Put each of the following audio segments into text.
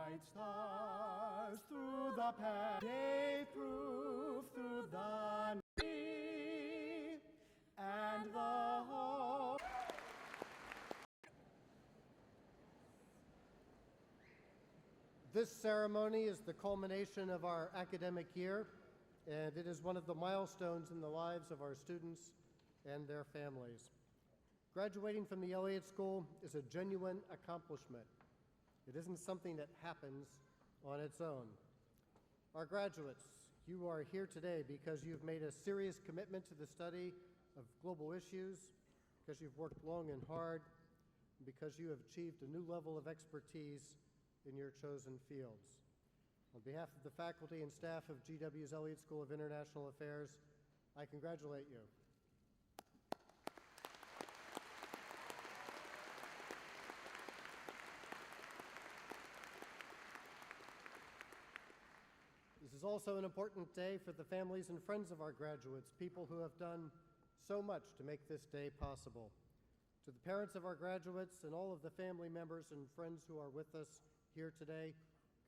bright stars through the past day prove through the knee and the whole. This ceremony is the culmination of our academic year, and it is one of the milestones in the lives of our students and their families. Graduating from the Elliott School is a genuine accomplishment. It isn't something that happens on its own. Our graduates, you are here today because you've made a serious commitment to the study of global issues, because you've worked long and hard, and because you have achieved a new level of expertise in your chosen fields. On behalf of the faculty and staff of GW's Elliott School of International Affairs, I congratulate you. This is also an important day for the families and friends of our graduates, people who have done so much to make this day possible. To the parents of our graduates and all of the family members and friends who are with us here today,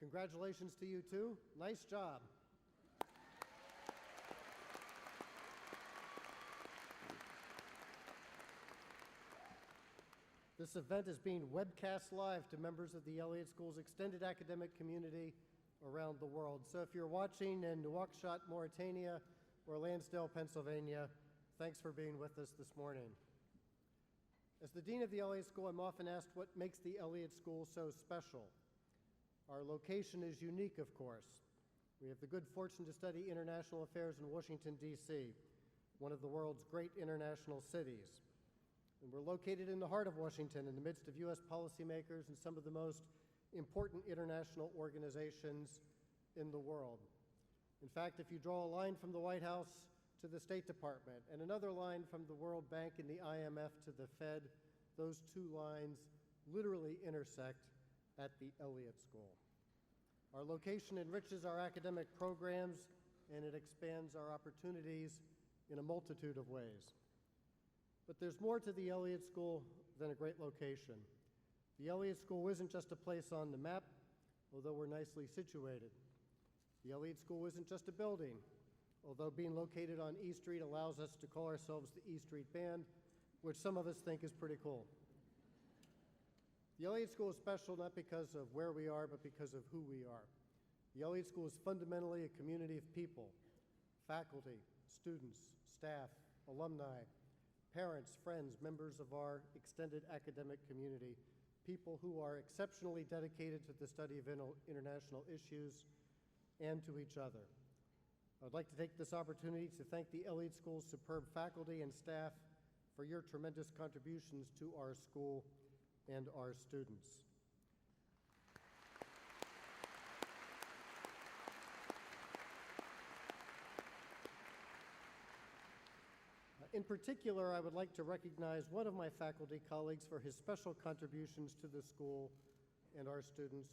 congratulations to you too. Nice job. This event is being webcast live to members of the Elliott School's extended academic community around the world. So if you're watching in Nouakchott, Mauritania, or Lansdale, Pennsylvania, thanks for being with us this morning. As the Dean of the Elliott School, I'm often asked what makes the Elliott School so special. Our location is unique, of course. We have the good fortune to study international affairs in Washington, D.C., one of the world's great international cities. And we're located in the heart of Washington, in the midst of U.S. policymakers and some of the most important international organizations in the world. In fact, if you draw a line from the White House to the State Department and another line from the World Bank and the IMF to the Fed, those two lines literally intersect at the Elliott School. Our location enriches our academic programs and it expands our opportunities in a multitude of ways. But there's more to the Elliott School than a great location. The Elliott School isn't just a place on the map, although we're nicely situated. The Elliott School isn't just a building, although being located on E Street allows us to call ourselves the E Street Band, which some of us think is pretty cool. The Elliott School is special not because of where we are, but because of who we are. The Elliott School is fundamentally a community of people, faculty, students, staff, alumni, parents, friends, members of our extended academic community, people who are exceptionally dedicated to the study of international issues and to each other. I'd like to take this opportunity to thank the Elliott School's superb faculty and staff for your tremendous contributions to our school and our students. In particular, I would like to recognize one of my faculty colleagues for his special contributions to the school and our students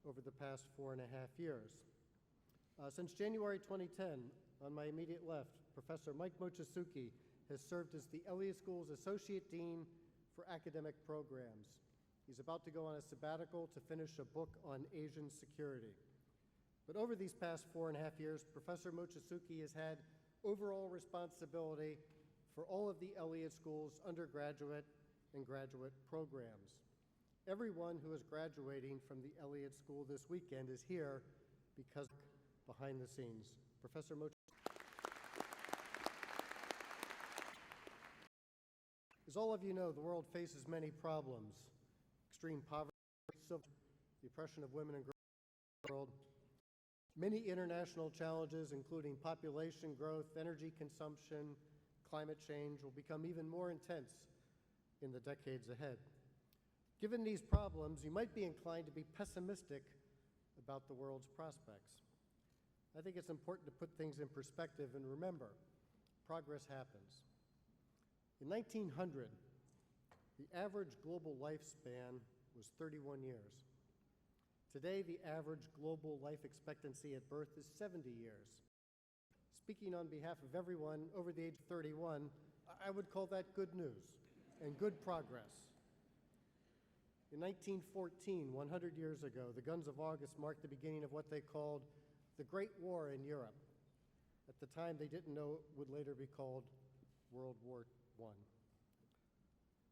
over the past 4.5 years. Since January 2010, on my immediate left, Professor Mike Mochizuki has served as the Elliott School's Associate Dean for Academic Programs. He's about to go on a sabbatical to finish a book on Asian security. But over these past 4.5 years, Professor Mochizuki has had overall responsibility for all of the Elliott School's undergraduate and graduate programs. Everyone who is graduating from the Elliott School this weekend is here because behind the scenes. Professor Mochizuki. As all of you know, the world faces many problems: extreme poverty, the oppression of women and girls in the world, many international challenges, including population growth, energy consumption, climate change, will become even more intense in the decades ahead. Given these problems, you might be inclined to be pessimistic about the world's prospects. I think it's important to put things in perspective and remember, progress happens. In 1900, the average global lifespan was 31 years. Today, the average global life expectancy at birth is 70 years. Speaking on behalf of everyone over the age of 31, I would call that good news and good progress. In 1914, 100 years ago, the guns of August marked the beginning of what they called the Great War in Europe. At the time, they didn't know it would later be called World War I.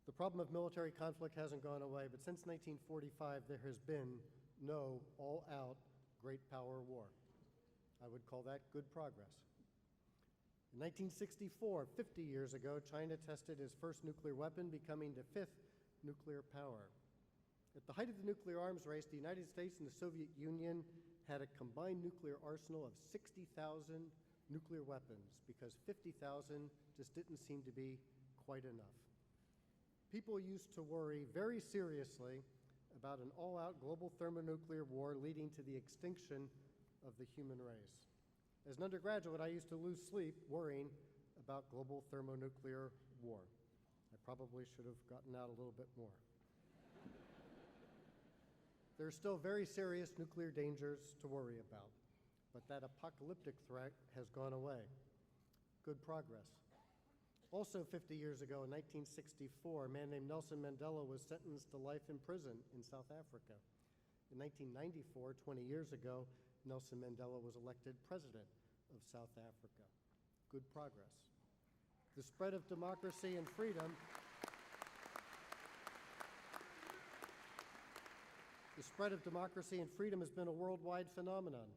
The problem of military conflict hasn't gone away, but since 1945, there has been no all-out great power war. I would call that good progress. In 1964, 50 years ago, China tested its first nuclear weapon, becoming the fifth nuclear power. At the height of the nuclear arms race, the United States and the Soviet Union had a combined nuclear arsenal of 60,000 nuclear weapons because 50,000 just didn't seem to be quite enough. People used to worry very seriously about an all-out global thermonuclear war leading to the extinction of the human race. As an undergraduate, I used to lose sleep worrying about global thermonuclear war. I probably should have gotten out a little bit more. There are still very serious nuclear dangers to worry about, but that apocalyptic threat has gone away. Good progress. Also 50 years ago, in 1964, a man named Nelson Mandela was sentenced to life in prison in South Africa. In 1994, 20 years ago, Nelson Mandela was elected president of South Africa. Good progress. The spread of democracy and freedom has been a worldwide phenomenon.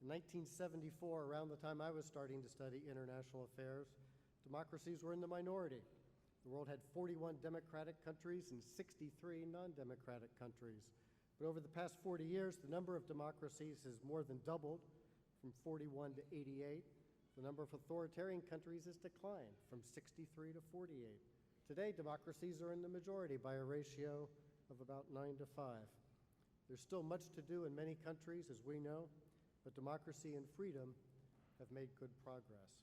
In 1974, around the time I was starting to study international affairs, democracies were in the minority. The world had 41 democratic countries and 63 non-democratic countries. But over the past 40 years, the number of democracies has more than doubled, from 41 to 88. The number of authoritarian countries has declined from 63 to 48. Today, democracies are in the majority by a ratio of about 9 to 5. There's still much to do in many countries, as we know, but democracy and freedom have made good progress.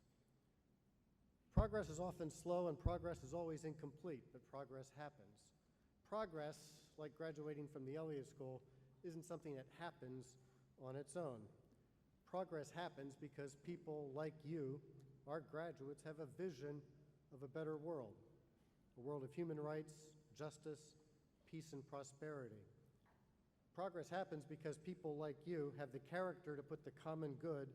Progress is often slow and progress is always incomplete, but progress happens. Progress, like graduating from the Elliott School, isn't something that happens on its own. Progress happens because people like you, our graduates, have a vision of a better world, a world of human rights, justice, peace, and prosperity. Progress happens because people like you have the character to put the common good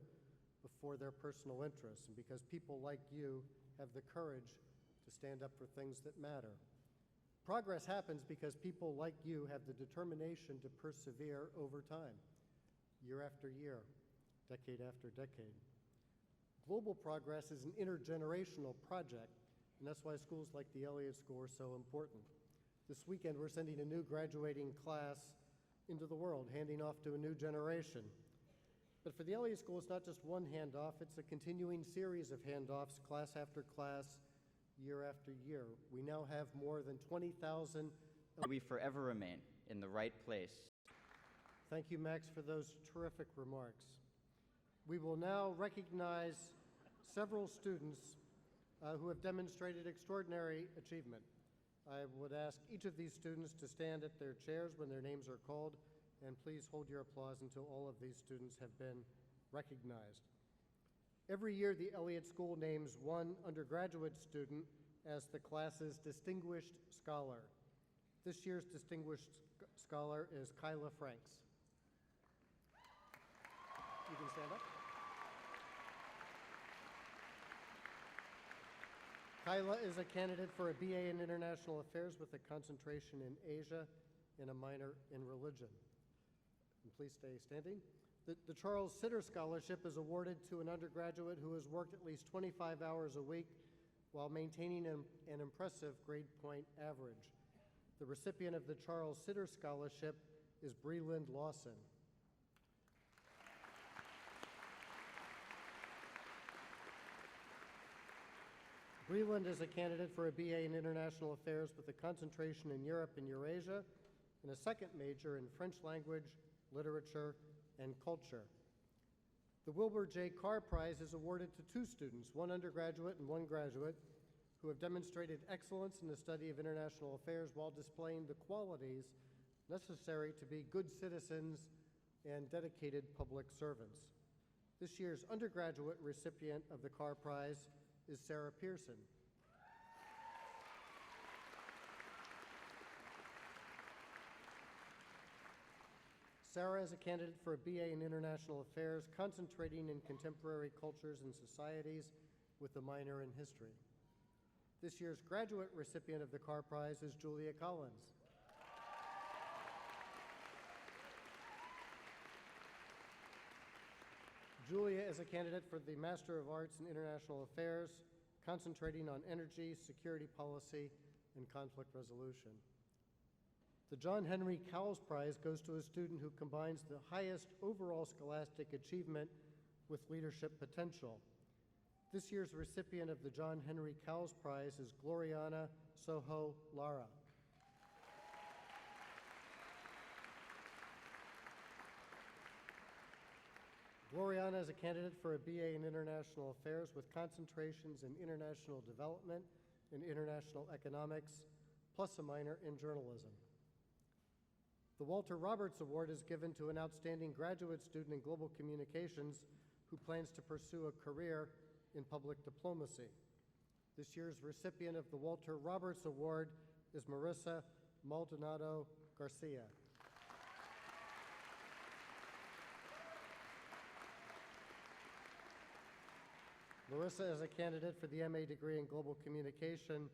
before their personal interests, and because people like you have the courage to stand up for things that matter. Progress happens because people like you have the determination to persevere over time, year after year, decade after decade. Global progress is an intergenerational project, and that's why schools like the Elliott School are so important. This weekend, we're sending a new graduating class into the world, handing off to a new generation. But for the Elliott School, it's not just one handoff, it's a continuing series of handoffs, class after class, year after year. We now have more than 20,000. We forever remain in the right place. Thank you, Max, for those terrific remarks. We will now recognize several students who have demonstrated extraordinary achievement. I would ask each of these students to stand at their chairs when their names are called, and please hold your applause until all of these students have been recognized. Every year, the Elliott School names one undergraduate student as the class's distinguished scholar. This year's distinguished scholar is Kyla Franks. You can stand up. Kyla is a candidate for a BA in International Affairs with a concentration in Asia and a minor in religion. And please stay standing. The Charles Sitter Scholarship is awarded to an undergraduate who has worked at least 25 hours a week while maintaining an impressive grade point average. The recipient of the Charles Sitter Scholarship is Breland Lawson. Breland is a candidate for a BA in International Affairs with a concentration in Europe and Eurasia and a second major in French language, literature, and culture. The Wilbur J. Carr Prize is awarded to two students, one undergraduate and one graduate, who have demonstrated excellence in the study of international affairs while displaying the qualities necessary to be good citizens and dedicated public servants. This year's undergraduate recipient of the Carr Prize is Sarah Pearson. Sarah is a candidate for a BA in International Affairs, concentrating in contemporary cultures and societies with a minor in history. This year's graduate recipient of the Carr Prize is Julia Collins. Julia is a candidate for the Master of Arts in International Affairs, concentrating on energy, security policy, and conflict resolution. The John Henry Cowles Prize goes to a student who combines the highest overall scholastic achievement with leadership potential. This year's recipient of the John Henry Cowles Prize is Gloriana Soho Lara. Gloriana is a candidate for a BA in International Affairs with concentrations in international development and international economics, plus a minor in journalism. The Walter Roberts Award is given to an outstanding graduate student in global communications who plans to pursue a career in public diplomacy. This year's recipient of the Walter Roberts Award is Marissa Maldonado Garcia. Marissa is a candidate for the MA degree in global communication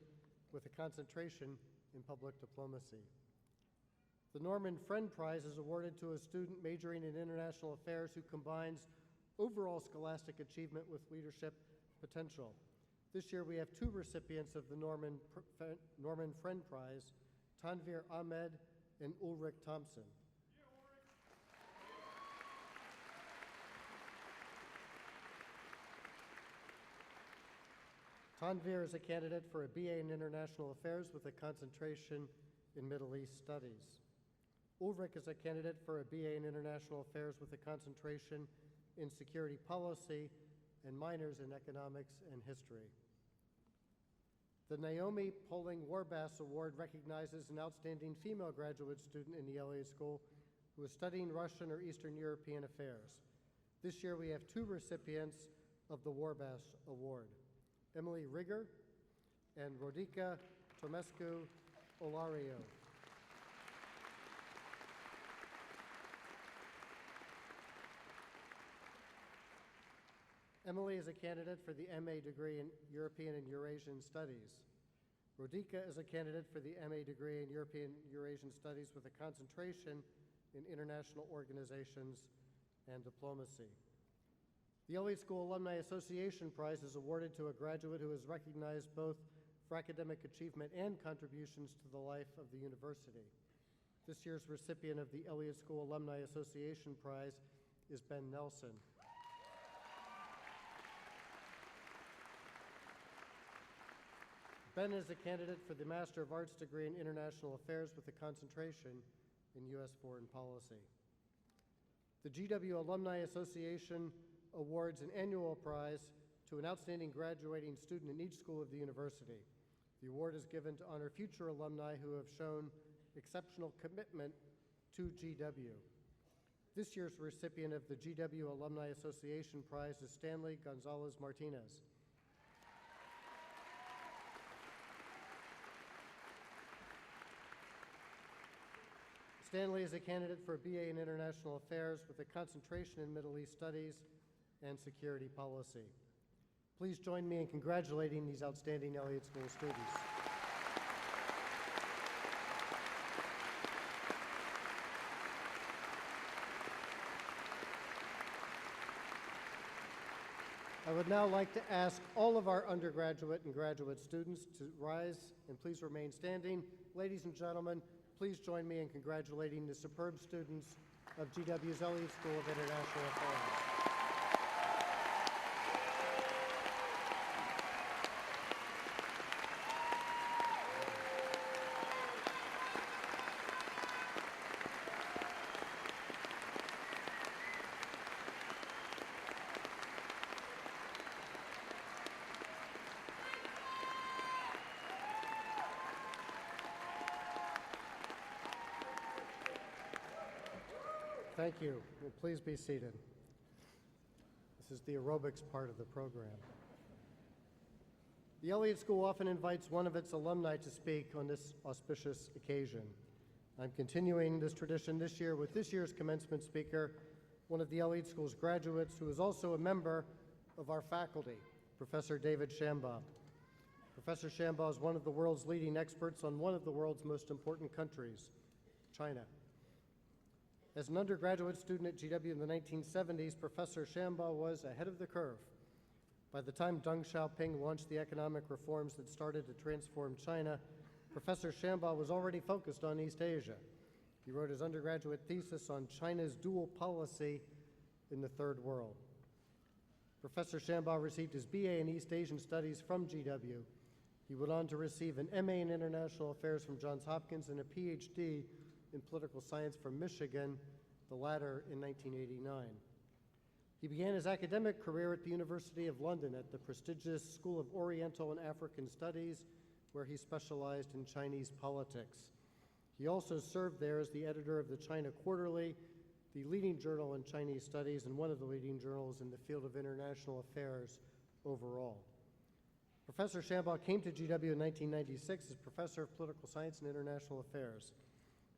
with a concentration in public diplomacy. The Norman Friend Prize is awarded to a student majoring in international affairs who combines overall scholastic achievement with leadership potential. This year we have two recipients of the Norman Friend Prize, Tanvir Ahmed and Ulrich Thompson. Tanvir is a candidate for a BA in International Affairs with a concentration in Middle East Studies. Ulrich is a candidate for a BA in International Affairs with a concentration in security policy and minors in economics and history. The Naomi Poling Warbass Award recognizes an outstanding female graduate student in the Elliott School who is studying Russian or Eastern European affairs. This year we have two recipients of the Warbass Award, Emily Rigger and Rodica Tomescu Olario. Emily is a candidate for the MA degree in European and Eurasian Studies. Rodica is a candidate for the MA degree in European and Eurasian Studies with a concentration in international organizations and diplomacy. The Elliott School Alumni Association Prize is awarded to a graduate who is recognized both for academic achievement and contributions to the life of the university. This year's recipient of the Elliott School Alumni Association Prize is Ben Nelson. Ben is a candidate for the Master of Arts degree in International Affairs with a concentration in U.S. foreign policy. The GW Alumni Association awards an annual prize to an outstanding graduating student in each school of the university. The award is given to honor future alumni who have shown exceptional commitment to GW. This year's recipient of the GW Alumni Association Prize is Stanley Gonzalez Martinez. Stanley is a candidate for a BA in International Affairs with a concentration in Middle East Studies and security policy. Please join me in congratulating these outstanding Elliott School students. I would now like to ask all of our undergraduate and graduate students to rise and please remain standing. Ladies and gentlemen, please join me in congratulating the superb students of GW's Elliott School of International Affairs. Thank you. Well, please be seated. This is the aerobics part of the program. The Elliott School often invites one of its alumni to speak on this auspicious occasion. I'm continuing this tradition this year with this year's commencement speaker, one of the Elliott School's graduates who is also a member of our faculty, Professor David Shambaugh. Professor Shambaugh is one of the world's leading experts on one of the world's most important countries, China. As an undergraduate student at GW in the 1970s, Professor Shambaugh was ahead of the curve. By the time Deng Xiaoping launched the economic reforms that started to transform China, Professor Shambaugh was already focused on East Asia. He wrote his undergraduate thesis on China's dual policy in the Third World. Professor Shambaugh received his BA in East Asian Studies from GW. He went on to receive an MA in International Affairs from Johns Hopkins and a PhD in Political Science from Michigan, the latter in 1989. He began his academic career at the University of London at the prestigious School of Oriental and African Studies, where he specialized in Chinese politics. He also served there as the editor of the China Quarterly, the leading journal in Chinese studies and one of the leading journals in the field of international affairs overall. Professor Shambaugh came to GW in 1996 as Professor of Political Science and International Affairs.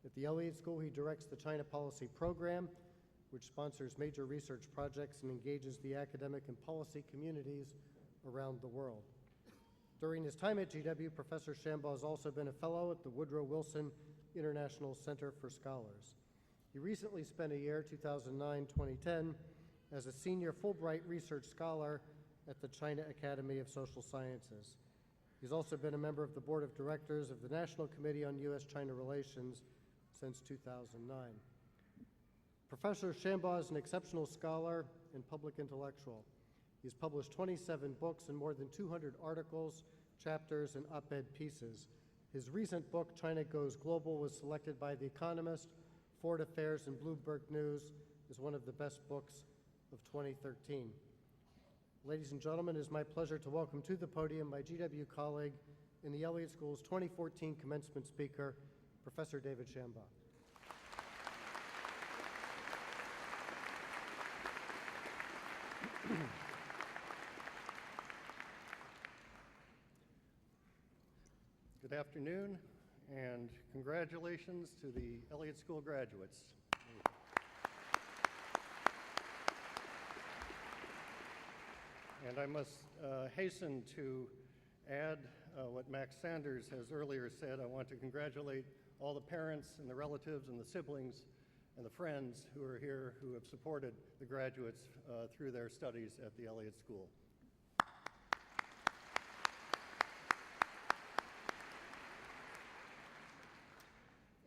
At the Elliott School, he directs the China Policy Program, which sponsors major research projects and engages the academic and policy communities around the world. During his time at GW, Professor Shambaugh has also been a fellow at the Woodrow Wilson International Center for Scholars. He recently spent a year, 2009-2010, as a senior Fulbright research scholar at the China Academy of Social Sciences. He's also been a member of the board of directors of the National Committee on U.S.-China Relations since 2009. Professor Shambaugh is an exceptional scholar and public intellectual. He's published 27 books and more than 200 articles, chapters, and op-ed pieces. His recent book, China Goes Global, was selected by The Economist, Foreign Affairs, and Bloomberg News as one of the best books of 2013. Ladies and gentlemen, it is my pleasure to welcome to the podium my GW colleague and the Elliott School's 2014 commencement speaker, Professor David Shambaugh. Good afternoon, and congratulations to the Elliott School graduates. And I must hasten to add what Max Sanders has earlier said. I want to congratulate all the parents and the relatives and the siblings and the friends who are here who have supported the graduates through their studies at the Elliott School.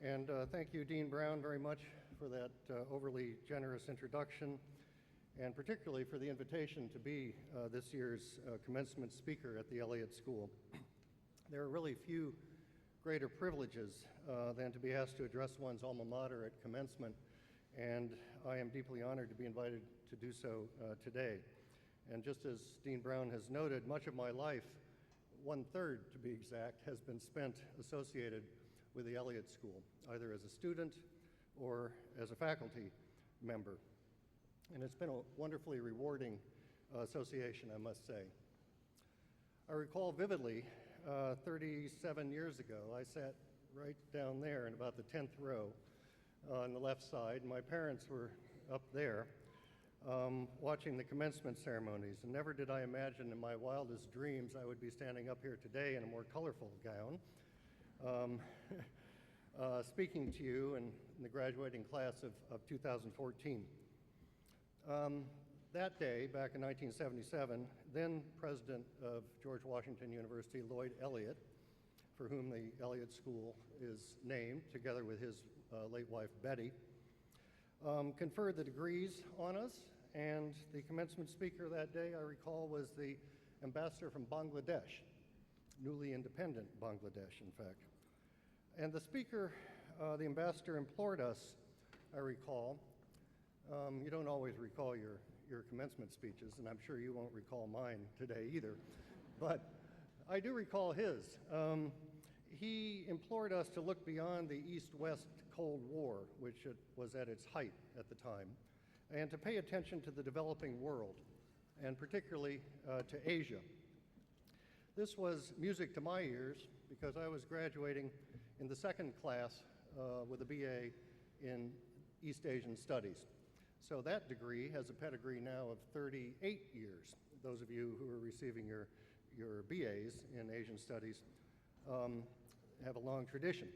And thank you, Dean Brown, very much for that overly generous introduction, and particularly for the invitation to be this year's commencement speaker at the Elliott School. There are really few greater privileges than to be asked to address one's alma mater at commencement, and I am deeply honored to be invited to do so today. And just as Dean Brown has noted, much of my life, 1/3 to be exact, has been spent associated with the Elliott School, either as a student or as a faculty member. And it's been a wonderfully rewarding association, I must say. I recall vividly 37 years ago, I sat right down there in about the 10th row on the left side. My parents were up there watching the commencement ceremonies, and never did I imagine in my wildest dreams I would be standing up here today in a more colorful gown, speaking to you in the graduating class of 2014. That day, back in 1977, then President of George Washington University, Lloyd Elliott, for whom the Elliott School is named, together with his late wife, Betty, conferred the degrees on us, and the commencement speaker that day, I recall, was the ambassador from Bangladesh, newly independent Bangladesh, in fact. And the speaker, the ambassador, implored us, I recall, you don't always recall your commencement speeches, and I'm sure you won't recall mine today either, but I do recall his. He implored us to look beyond the East-West Cold War, which was at its height at the time, and to pay attention to the developing world, and particularly to Asia. This was music to my ears because I was graduating in the second class with a BA in East Asian Studies. So that degree has a pedigree now of 38 years. Those of you who are receiving your BAs in Asian Studies have a long tradition.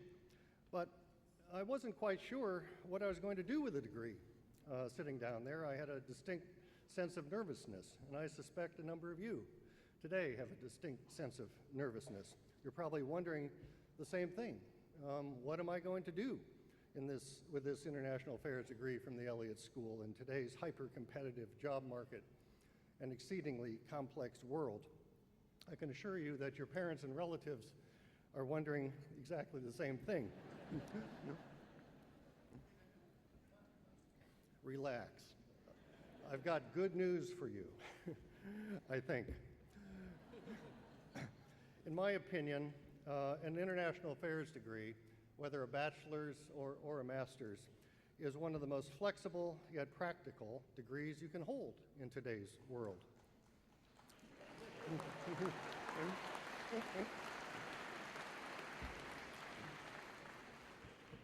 But I wasn't quite sure what I was going to do with the degree. Sitting down there, I had a distinct sense of nervousness, and I suspect a number of you today have a distinct sense of nervousness. You're probably wondering the same thing. What am I going to do with this international affairs degree from the Elliott School in today's hyper-competitive job market and exceedingly complex world? I can assure you that your parents and relatives are wondering exactly the same thing. Relax. I've got good news for you, I think. In my opinion, an international affairs degree, whether a bachelor's or a master's, is one of the most flexible yet practical degrees you can hold in today's world.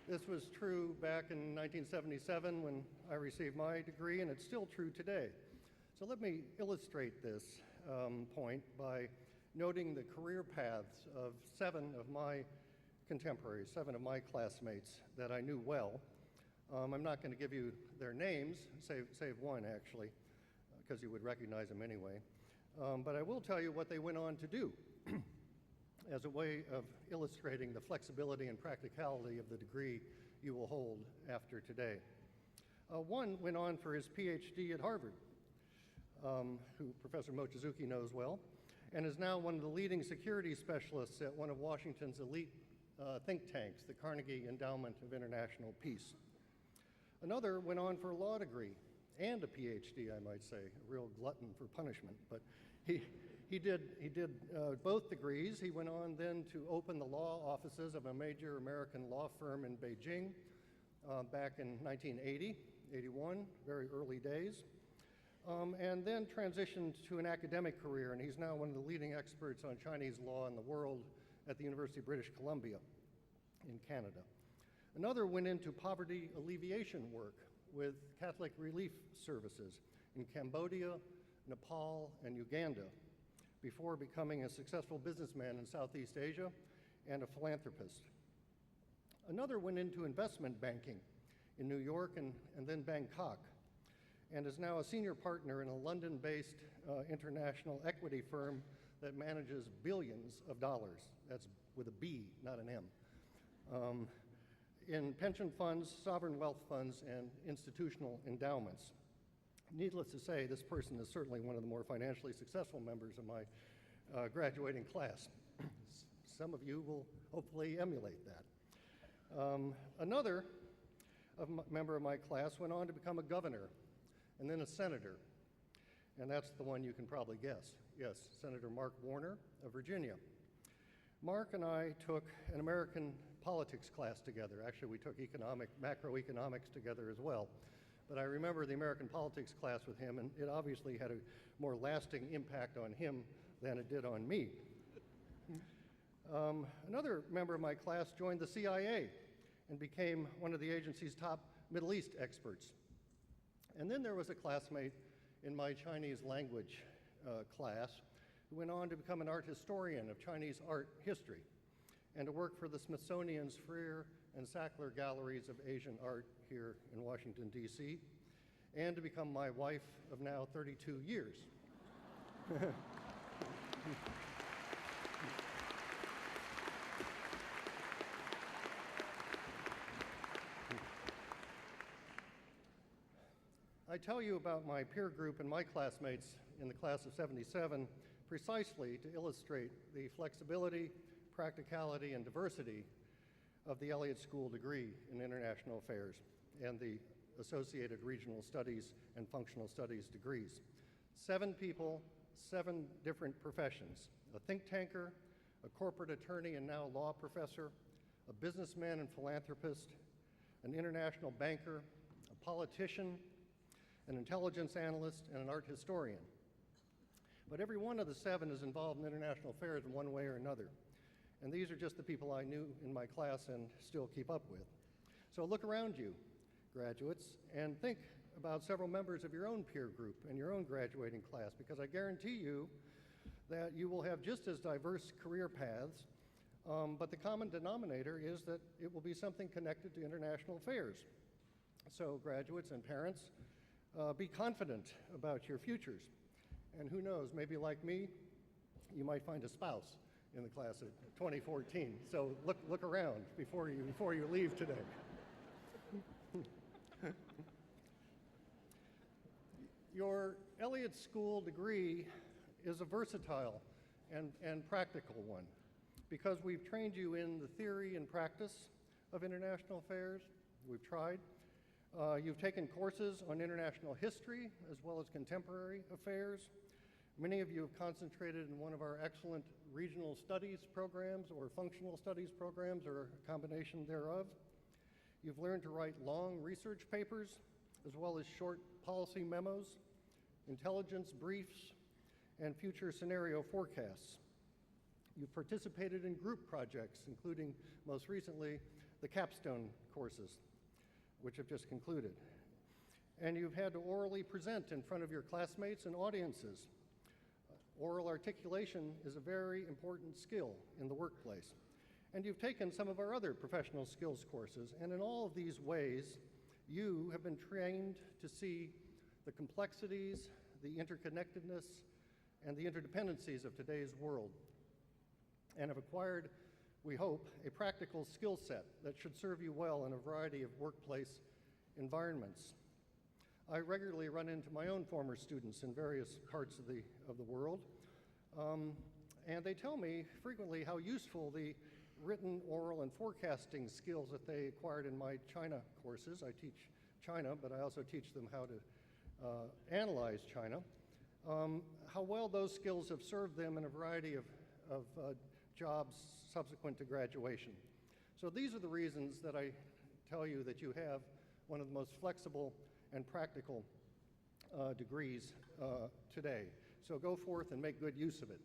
This was true back in 1977 when I received my degree, and it's still true today. So let me illustrate this point by noting the career paths of 7 of my contemporaries, 7 of my classmates that I knew well. I'm not going to give you their names, save one actually, because you would recognize them anyway. But I will tell you what they went on to do as a way of illustrating the flexibility and practicality of the degree you will hold after today. One went on for his PhD at Harvard, who Professor Mochizuki knows well, and is now one of the leading security specialists at one of Washington's elite think tanks, the Carnegie Endowment of International Peace. Another went on for a law degree and a PhD, I might say, a real glutton for punishment, but he did both degrees. He went on then to open the law offices of a major American law firm in Beijing back in 1980, 81, very early days, and then transitioned to an academic career, and he's now one of the leading experts on Chinese law in the world at the University of British Columbia in Canada. Another went into poverty alleviation work with Catholic Relief Services in Cambodia, Nepal, and Uganda, before becoming a successful businessman in Southeast Asia and a philanthropist. Another went into investment banking in New York and then Bangkok, and is now a senior partner in a London-based international equity firm that manages billions of dollars. That's with a B, not an M. In pension funds, sovereign wealth funds, and institutional endowments. Needless to say, this person is certainly one of the more financially successful members of my graduating class. Some of you will hopefully emulate that. Another member of my class went on to become a governor and then a senator, and that's the one you can probably guess. Yes, Senator Mark Warner of Virginia. Mark and I took an American politics class together. Actually, we took macroeconomics together as well. But I remember the American politics class with him, and it obviously had a more lasting impact on him than it did on me. Another member of my class joined the CIA and became one of the agency's top Middle East experts. And then there was a classmate in my Chinese language class who went on to become an art historian of Chinese art history and to work for the Smithsonian's Freer and Sackler Galleries of Asian Art here in Washington, D.C., and to become my wife of now 32 years. I tell you about my peer group and my classmates in the class of 77 precisely to illustrate the flexibility, practicality, and diversity of the Elliott School degree in International Affairs and the associated regional studies and functional studies degrees. 7 people, 7 different professions: a think tanker, a corporate attorney and now law professor, a businessman and philanthropist, an international banker, a politician, an intelligence analyst, and an art historian. But every one of the 7 is involved in international affairs in one way or another. And these are just the people I knew in my class and still keep up with. So look around you, graduates, and think about several members of your own peer group and your own graduating class, because I guarantee you that you will have just as diverse career paths, but the common denominator is that it will be something connected to international affairs. So graduates and parents, be confident about your futures. And who knows, maybe like me, you might find a spouse in the class of 2014. So look around before you leave today. Your Elliott School degree is a versatile and practical one, because we've trained you in the theory and practice of international affairs. We've tried. You've taken courses on international history as well as contemporary affairs. Many of you have concentrated in one of our excellent regional studies programs or functional studies programs, or a combination thereof. You've learned to write long research papers as well as short policy memos, intelligence briefs, and future scenario forecasts. You've participated in group projects, including most recently the capstone courses, which have just concluded. And you've had to orally present in front of your classmates and audiences. Oral articulation is a very important skill in the workplace. And you've taken some of our other professional skills courses, and in all of these ways, you have been trained to see the complexities, the interconnectedness, and the interdependencies of today's world, and have acquired, we hope, a practical skill set that should serve you well in a variety of workplace environments. I regularly run into my own former students in various parts of the world, and they tell me frequently how useful the written, oral, and forecasting skills that they acquired in my China courses. I teach China, but I also teach them how to analyze China. How well those skills have served them in a variety of jobs subsequent to graduation. So these are the reasons that I tell you that you have one of the most flexible and practical degrees today. So go forth and make good use of it.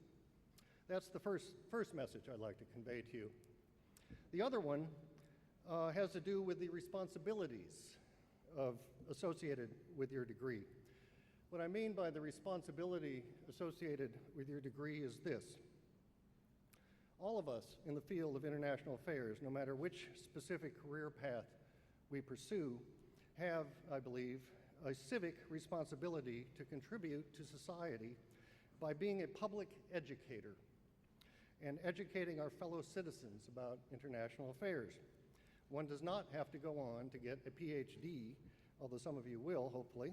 That's the first message I'd like to convey to you. The other one has to do with the responsibilities associated with your degree. What I mean by the responsibility associated with your degree is this. All of us in the field of international affairs, no matter which specific career path we pursue, have, I believe, a civic responsibility to contribute to society by being a public educator and educating our fellow citizens about international affairs. One does not have to go on to get a PhD, although some of you will, hopefully,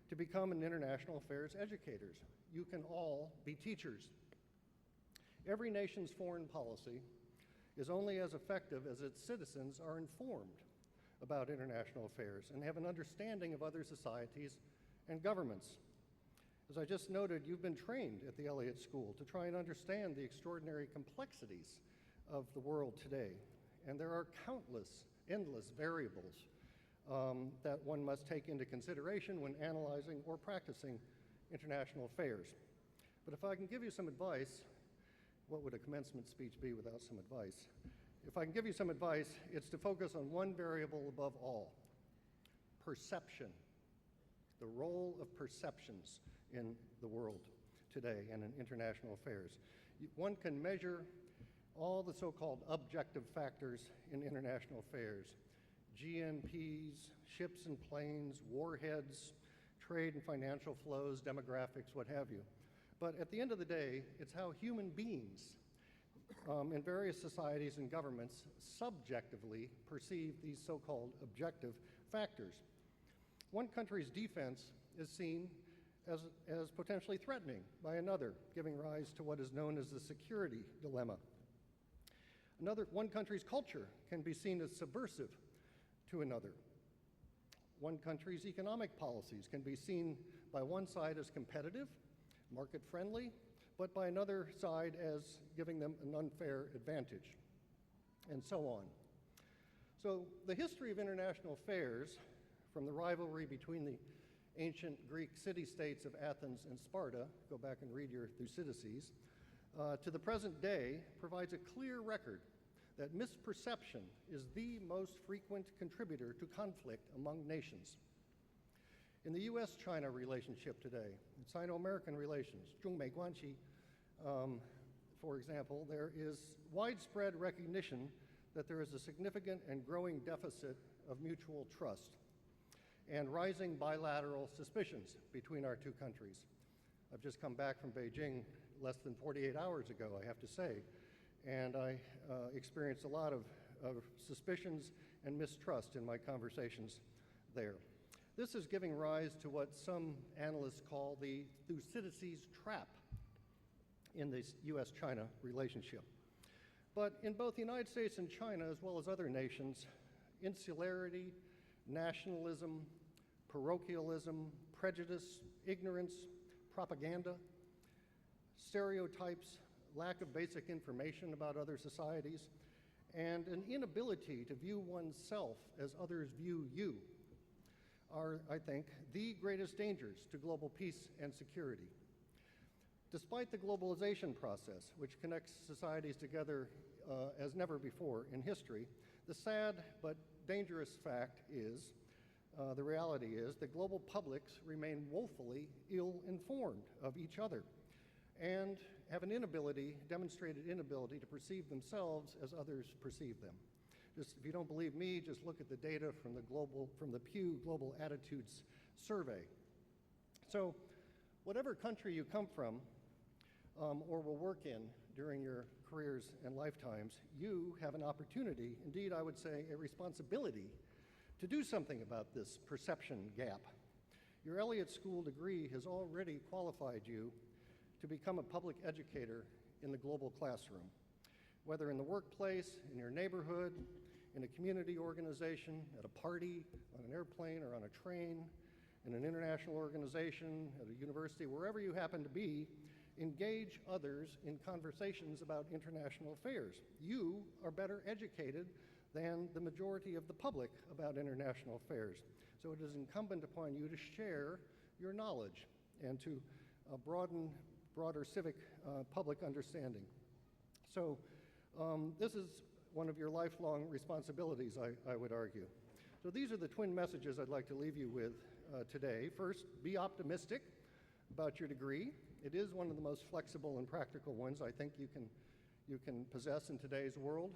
to become an international affairs educators. You can all be teachers. Every nation's foreign policy is only as effective as its citizens are informed about international affairs and have an understanding of other societies and governments. As I just noted, you've been trained at the Elliott School to try and understand the extraordinary complexities of the world today. And there are countless, endless variables that one must take into consideration when analyzing or practicing international affairs. But if I can give you some advice, what would a commencement speech be without some advice? If I can give you some advice, it's to focus on one variable above all: perception, the role of perceptions in the world today and in international affairs. One can measure all the so-called objective factors in international affairs: GNPs, ships and planes, warheads, trade and financial flows, demographics, what have you. But at the end of the day, it's how human beings in various societies and governments subjectively perceive these so-called objective factors. One country's defense is seen as potentially threatening by another, giving rise to what is known as the security dilemma. One country's culture can be seen as subversive to another. One country's economic policies can be seen by one side as competitive, market-friendly, but by another side as giving them an unfair advantage, and so on. So the history of international affairs, from the rivalry between the ancient Greek city-states of Athens and Sparta, go back and read your Thucydides, to the present day, provides a clear record that misperception is the most frequent contributor to conflict among nations. In the U.S.-China relationship today, Sino-American relations, 中美关系, for example, there is widespread recognition that there is a significant and growing deficit of mutual trust and rising bilateral suspicions between our two countries. I've just come back from Beijing less than 48 hours ago, I have to say, and I experienced a lot of suspicions and mistrust in my conversations there. This is giving rise to what some analysts call the Thucydides trap in the U.S.-China relationship. But in both the United States and China, as well as other nations, insularity, nationalism, parochialism, prejudice, ignorance, propaganda, stereotypes, lack of basic information about other societies, and an inability to view oneself as others view you are, I think, the greatest dangers to global peace and security. Despite the globalization process, which connects societies together as never before in history, the sad but dangerous fact is, the reality is, that global publics remain woefully ill-informed of each other and have an demonstrated inability to perceive themselves as others perceive them. Just, if you don't believe me, just look at the data from the Pew Global Attitudes Survey. So, whatever country you come from or will work in during your careers and lifetimes, you have an opportunity, indeed I would say a responsibility, to do something about this perception gap. Your Elliott School degree has already qualified you to become a public educator in the global classroom, whether in the workplace, in your neighborhood, in a community organization, at a party, on an airplane or on a train, in an international organization, at a university, wherever you happen to be, engage others in conversations about international affairs. You are better educated than the majority of the public about international affairs. So it is incumbent upon you to share your knowledge and to broaden broader civic public understanding. So this is one of your lifelong responsibilities, I would argue. So these are the twin messages I'd like to leave you with today. First, be optimistic about your degree. It is one of the most flexible and practical ones I think you can possess in today's world.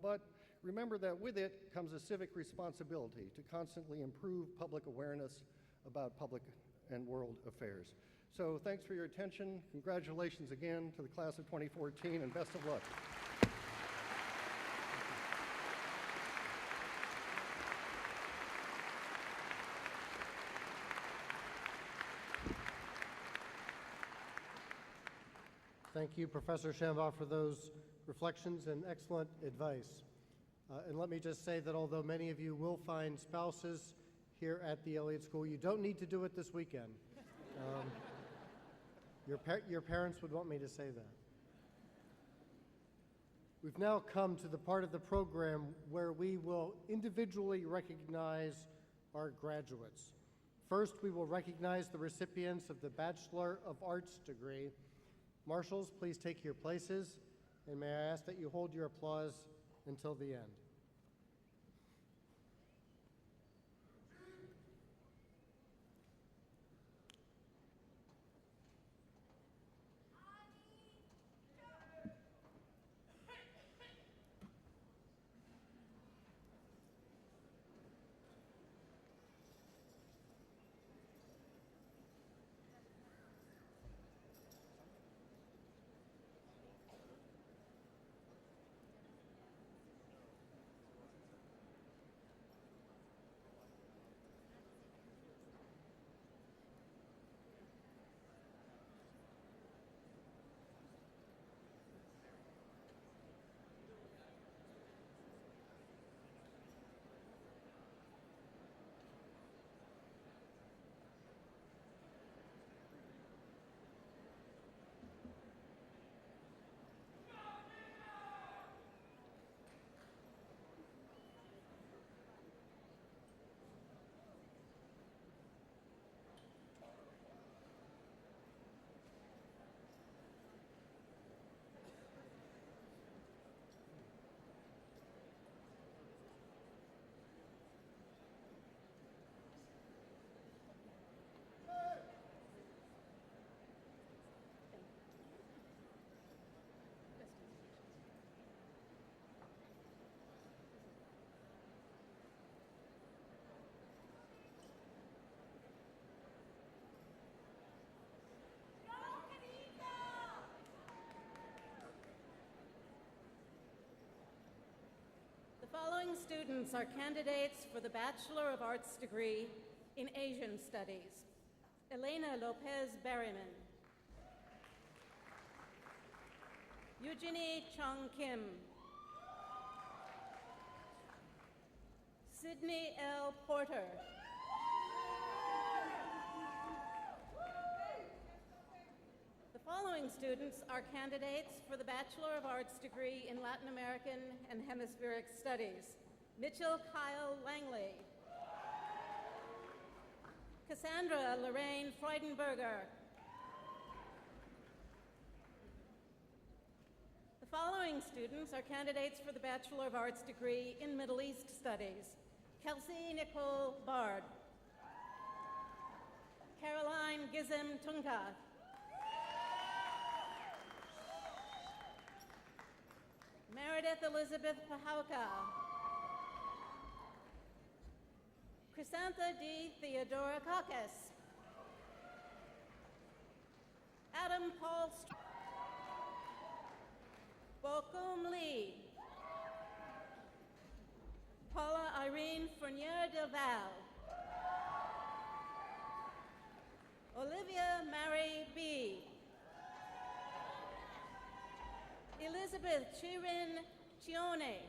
But remember that with it comes a civic responsibility to constantly improve public awareness about public and world affairs. So thanks for your attention. Congratulations again to the class of 2014, and best of luck. Thank you, Professor Shambaugh, for those reflections and excellent advice. And let me just say that although many of you will find spouses here at the Elliott School, you don't need to do it this weekend. Your parents would want me to say that. We've now come to the part of the program where we will individually recognize our graduates. First, we will recognize the recipients of the Bachelor of Arts degree. Marshals, please take your places, and may I ask that you hold your applause until the end. Following students are candidates for the Bachelor of Arts degree in Asian Studies. Elena Lopez Berryman. Eugenie Chung Kim. Sydney L. Porter. The following students are candidates for the Bachelor of Arts degree in Latin American and Hemispheric Studies. Mitchell Kyle Langley. Cassandra Lorraine Freudenberger. The following students are candidates for the Bachelor of Arts degree in Middle East Studies. Kelsey Nicole Bard. Caroline Gizem Tunka. Meredith Elizabeth Pahauka. Chrysantha D. Theodora Kakis. Adam Paul Bokum Lee. Paula Irene Fournier Del Val. Olivia Mary B. Elizabeth Chirin Chione.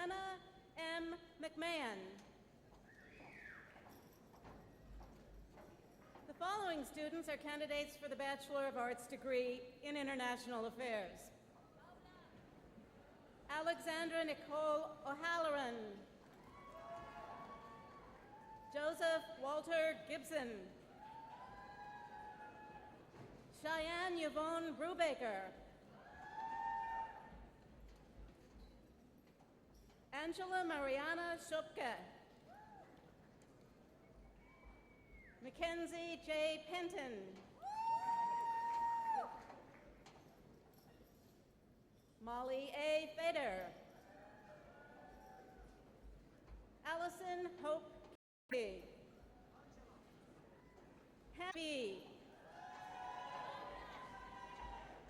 Anna M. McMahon. The following students are candidates for the Bachelor of Arts degree in International Affairs. Alexandra Nicole O'Halloran. Joseph Walter Gibson. Cheyenne Yvonne Brubaker. Angela Mariana Shopke. Mackenzie J. Penton. Molly A. Fader. Allison Hope Kennedy. Happy.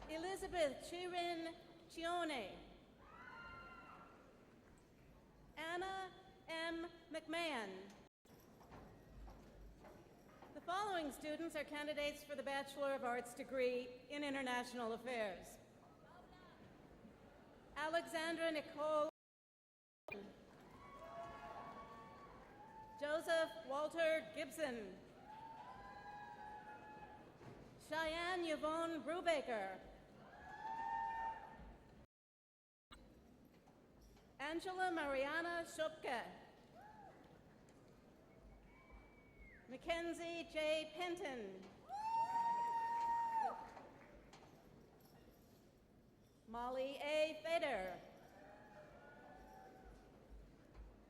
Elizabeth Chirin Chione. Anna M. McMahon. The following students are candidates for the Bachelor of Arts degree in International Affairs. Alexandra Nicole. Joseph Walter Gibson. Cheyenne Yvonne Brubaker. Angela Mariana Shopke. Mackenzie J. Penton. Molly A. Fader.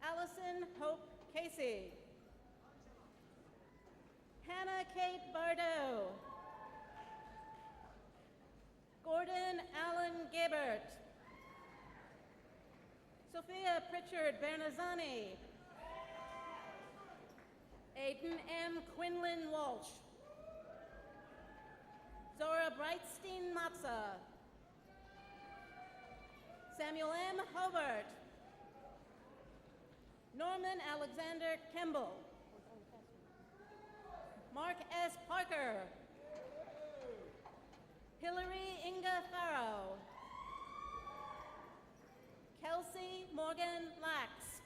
Allison Hope Casey. Hannah Kate Bardot. Gordon Allen Gibbert. Sophia Pritchard Bernazzani. Aiden M. Quinlan Walsh. Zora Brightstein Matza. Samuel M. Hobart. Norman Alexander Kemble. Mark S. Parker. Hillary Inga Farrow. Kelsey Morgan Lax.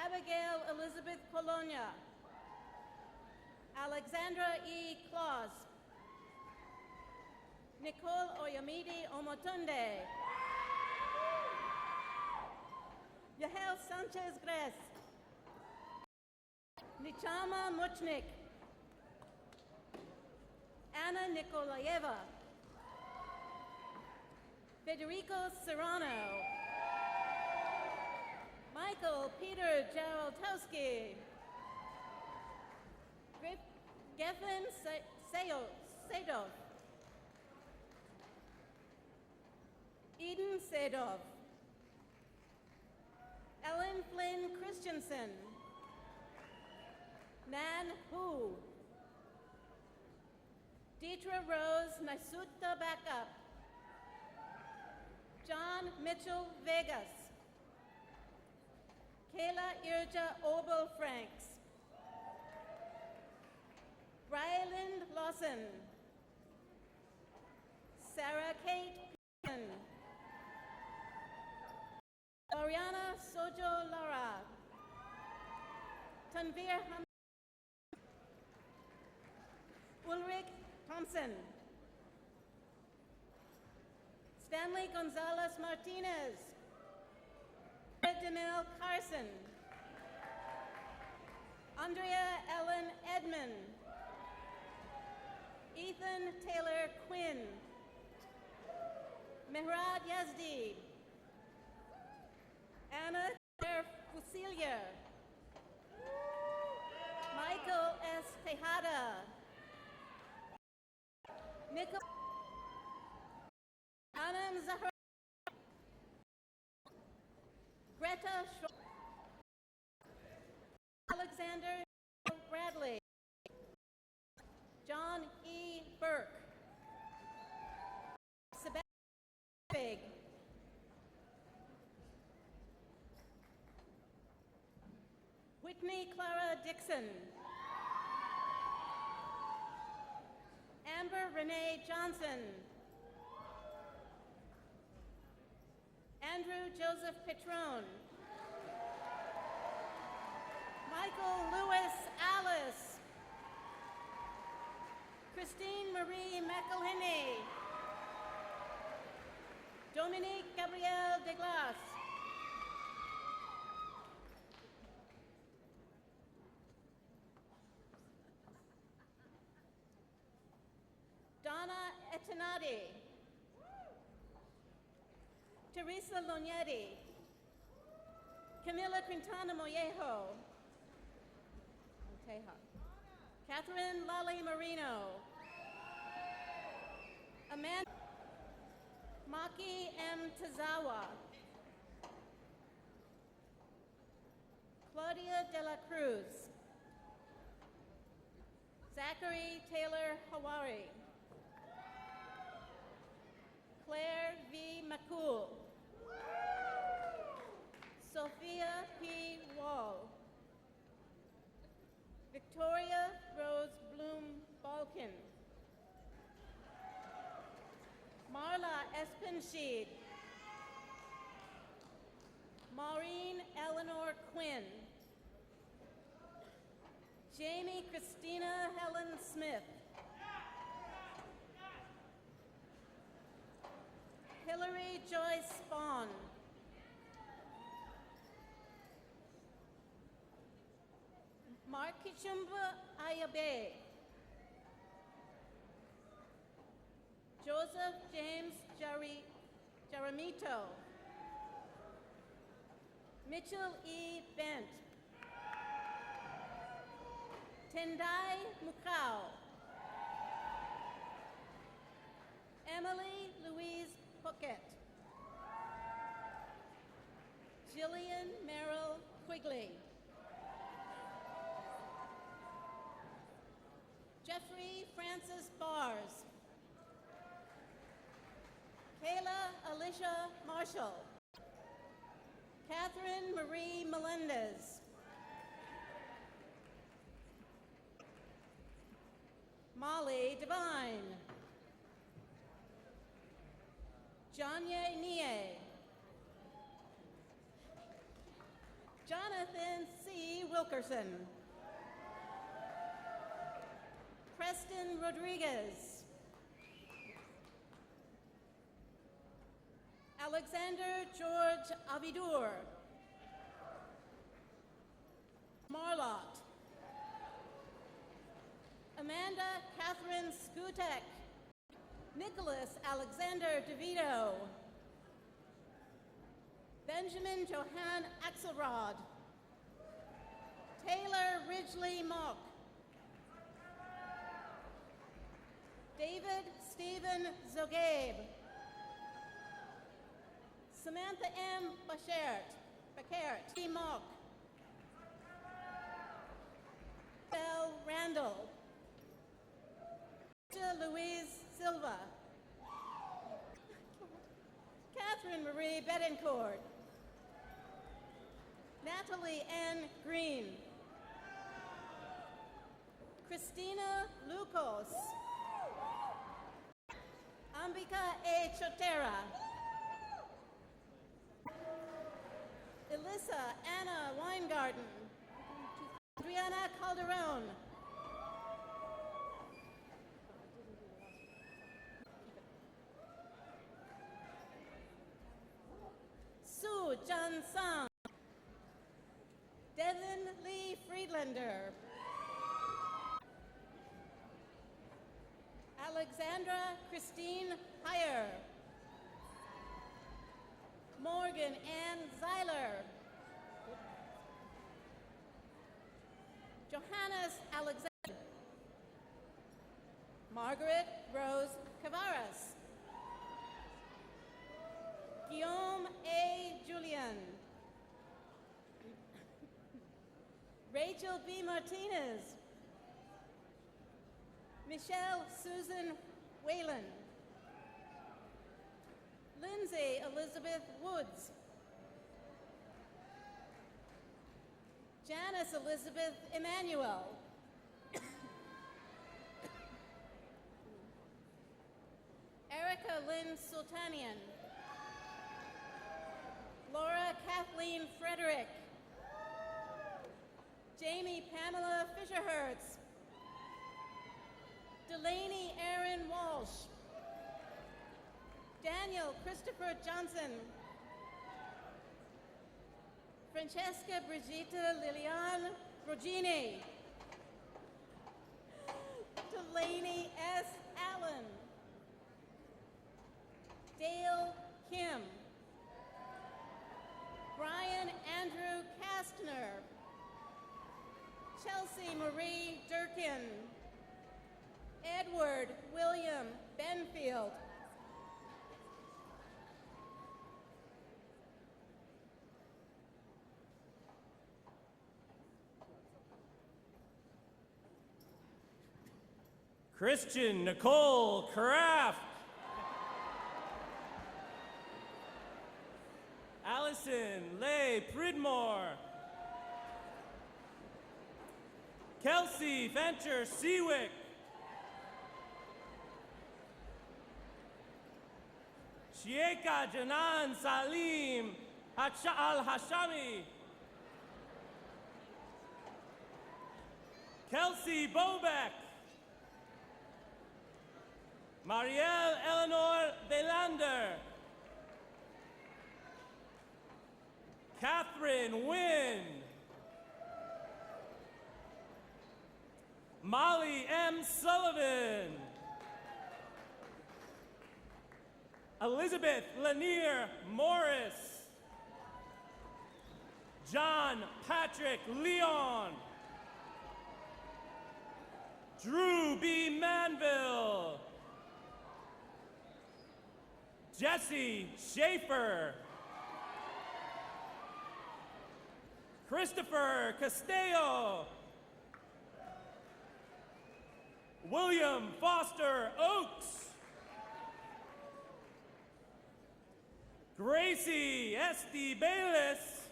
Abigail Elizabeth Colonia. Alexandra E. Claus. Nicole Oyamidi Omotunde. Yahel Sanchez Gres. Nichama Muchnik. Anna Nikolaeva. Federico Serrano. Michael Peter Jaroltowski. Geffen Sadov. Eden Sadov. Ellen Flynn Christensen. Nan Hu. Deetra Rose Naisutta Backup. John Mitchell Vegas. Kayla Irja Obel Franks. Ryland Lawson. Sarah Kate Pearson. Oriana Sojo Lara. Tanvir Ham. Ulrich Thompson. Stanley Gonzalez Martinez. Demille Carson. Andrea Ellen Edmond. Ethan Taylor Quinn. Mehrad Yazdi. Anna Claire Fusilia. Michael S. Tejada. Nicole Anand Zahra. Greta Alexander Bradley. John E. Burke. Sebastian Big. Whitney Clara Dixon. Amber Renee Johnson. Andrew Joseph Petrone. Michael Lewis Alice. Christine Marie McElhinney. Dominique Gabrielle Deglas. Donna Etenadi. Teresa Lonietti. Camila Quintana Mollejo. Catherine Lally Marino. Amanda Maki M. Tazawa. Claudia De La Cruz. Zachary Taylor Hawari. Claire V. McCool. Sophia P. Wall. Victoria Rose Bloom Balkin. Marla Espensheed. Maureen Eleanor Quinn. Jamie Christina Helen Smith. Hillary Joyce Spawn. Mark Kichumba Ayabe. Joseph James Jaramito. Mitchell E. Bent. Tendai Mukau. Emily Louise Puckett. Jillian Merrill Quigley. Jeffrey Francis Bars. Kayla Alicia Marshall. Catherine Marie Melendez. Molly Devine. Janye Nie. Jonathan C. Wilkerson. Preston Rodriguez. Alexander George Avidur. Marlott. Amanda Catherine Skutek. Nicholas Alexander DeVito. Benjamin Johann Axelrod. Taylor Ridgely Mock. David Stephen Zogabe. Samantha M. Bachert. T. Mock. Belle Randall. Louise Silva. Catherine Catherine Marie Betancourt, Natalie N. Green, Christina Lucas, Ambika A. Chotera, Elissa Anna Weingarten, Adriana Calderon, Sue Jun Sung, Devin Lee Friedlander, Alexandra Christine Heyer, Morgan Ann Zeiler, Johannes Alexander, Margaret Rose Cavaras, Guillaume A. Julian, Rachel B. Martinez, Michelle Susan Whalen, Lindsay Elizabeth Woods, Janice Elizabeth Emmanuel, Erica Lynn Sultanian, Laura Kathleen Frederick, Jamie Pamela Fisherhertz, Delaney Aaron Walsh, Daniel Christopher Johnson, Francesca Brigitte Liliane Rogini, Delaney S. Allen, Dale Kim, Brian Andrew Kastner, Chelsea Marie Durkin, Edward William Benfield, Christian Nicole Kraft, Allison Leigh Pridmore, Kelsey Venture Seawick, Shieka Janan Salim Al-Hashami, Kelsey Bobeck, Marielle Eleanor Belander, Catherine Wynn, Molly M. Sullivan, Elizabeth Lanier Morris, John Patrick Leon, Drew B. Manville, Jesse Schaefer, Christopher Castello, William Foster Oakes, Gracie S.D. Bayless,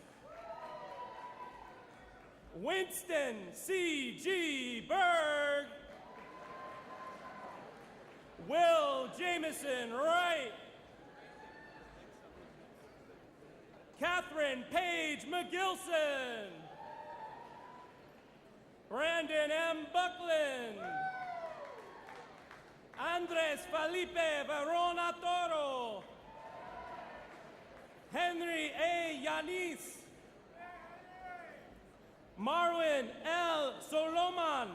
Winston C.G. Berg, Will Jameson Wright, Catherine Page McGilson, Brandon M. Buckland, Andres Felipe Verona Toro, Henry A. Yanis, Marwin L. Solomon,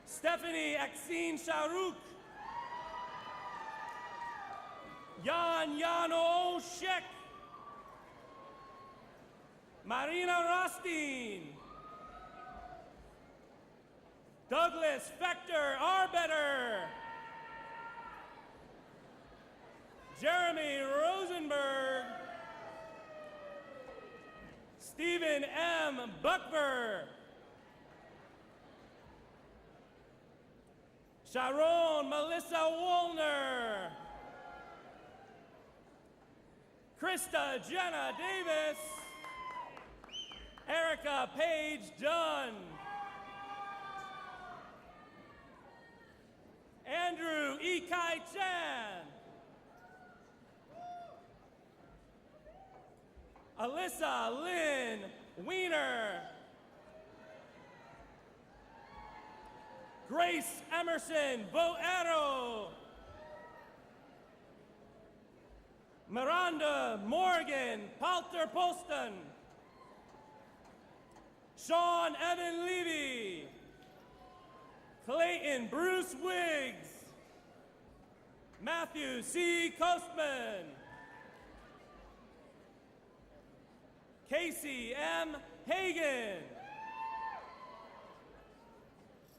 Stephanie Axine Sharouk, Yano Shek, Marina Rostein, Douglas Fector Arbetter, Jeremy Rosenberg, Stephen M. Buckver, Sharon Melissa Woolner. Krista Jenna Davis. Erica Paige Dunn. Andrew E. Kai Chan. Alyssa Lynn Wiener. Grace Emerson Boero. Miranda Morgan Palter Poston. Sean Evan Levy. Clayton Bruce Wiggs. Matthew C. Coastman. Casey M. Hagan.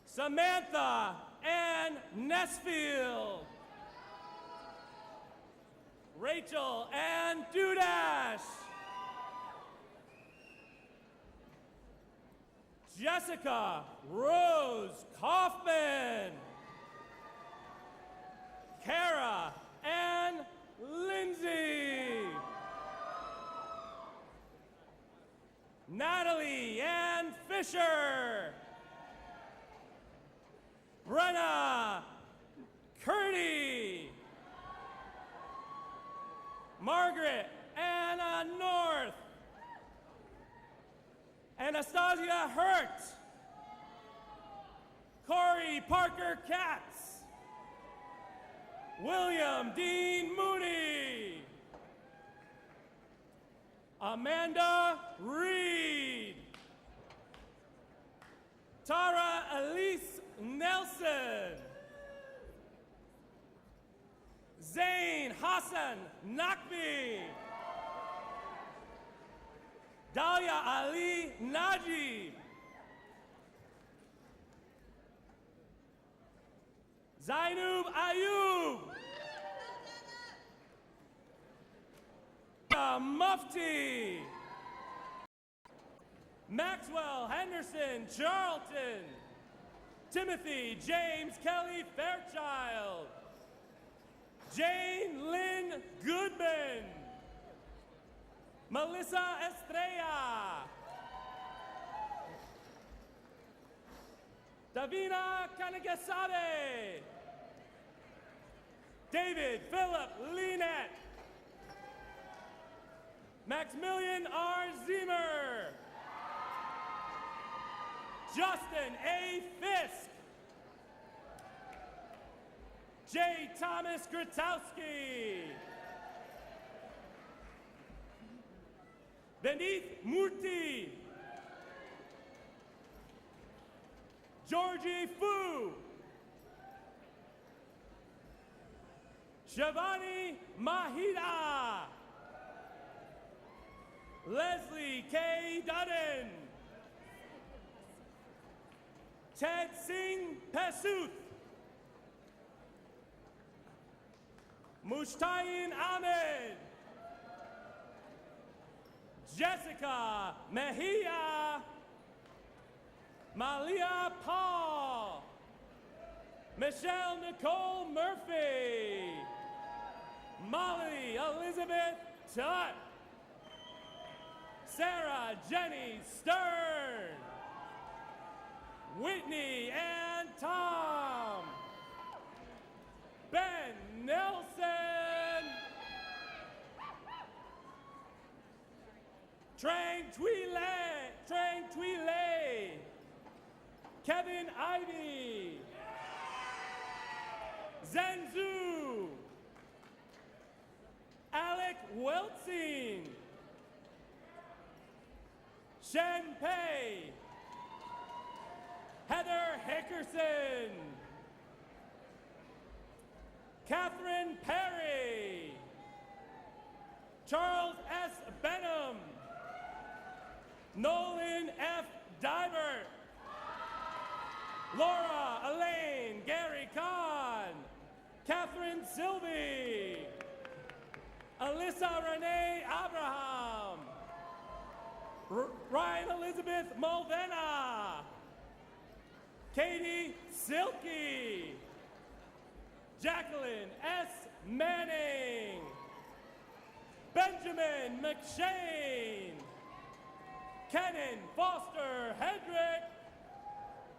Samantha Ann Nesfield. Rachel Ann Dudash. Jessica Rose Kaufman. Kara Ann Lindsay. Natalie Ann Fisher. Brenna Curdy. Margaret Anna North. Anastasia Hurt. Corey Parker Katz. William Dean Mooney. Amanda Reed. Tara Elise Nelson. Zain Hassan Nakbi. Dalia Ali Najib. Zainub Ayub. Mufti. Maxwell Henderson Charlton. Timothy James Kelly Fairchild. Jane Lynn Goodman. Melissa Estrella. Davina Kanagasade. David Philip Linet. Maximilian R. Ziemer. Justin A. Fisk. J. Thomas Grotowski. Beneath Murti. Georgie Fu. Shivani Mahida. Leslie K. Dudden. Ted Singh Pesuth. Mushtayin Ahmed. Jessica Mejia. Malia Paul. Michelle Nicole Murphy. Molly Elizabeth Tutt. Sarah Jenny Stern. Whitney and Tom. Ben Nelson. Trang Thuy Kevin Ivy. Zenzu. Alec Weltsing. Shen Pei. Heather Hickerson. Catherine Perry. Charles S. Benham. Nolan F. Divert. Laura Elaine Gary Kahn. Catherine Sylvie. Alyssa Renee Abraham. Ryan Elizabeth Mulvena. Katie Silky. Jacqueline S. Manning, Benjamin McShane, Kenan Foster Hedrick,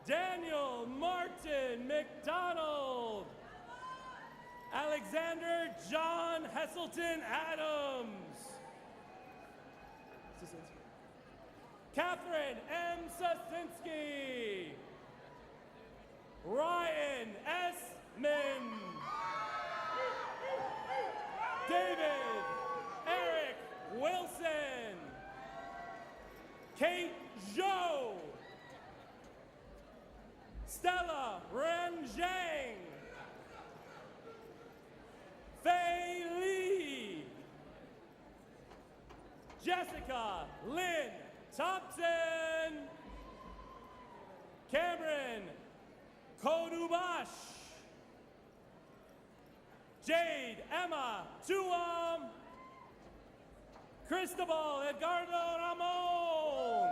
Daniel Martin McDonald, Alexander John Heselton Adams, Catherine M. Sasinski, Ryan S. Min, David Eric Wilson, Kate Zhou, Stella Ren Zhang, Fei Li, Jessica Lynn Thompson, Cameron Kodubash, Jade Emma Tuam, Cristobal Edgardo Ramon,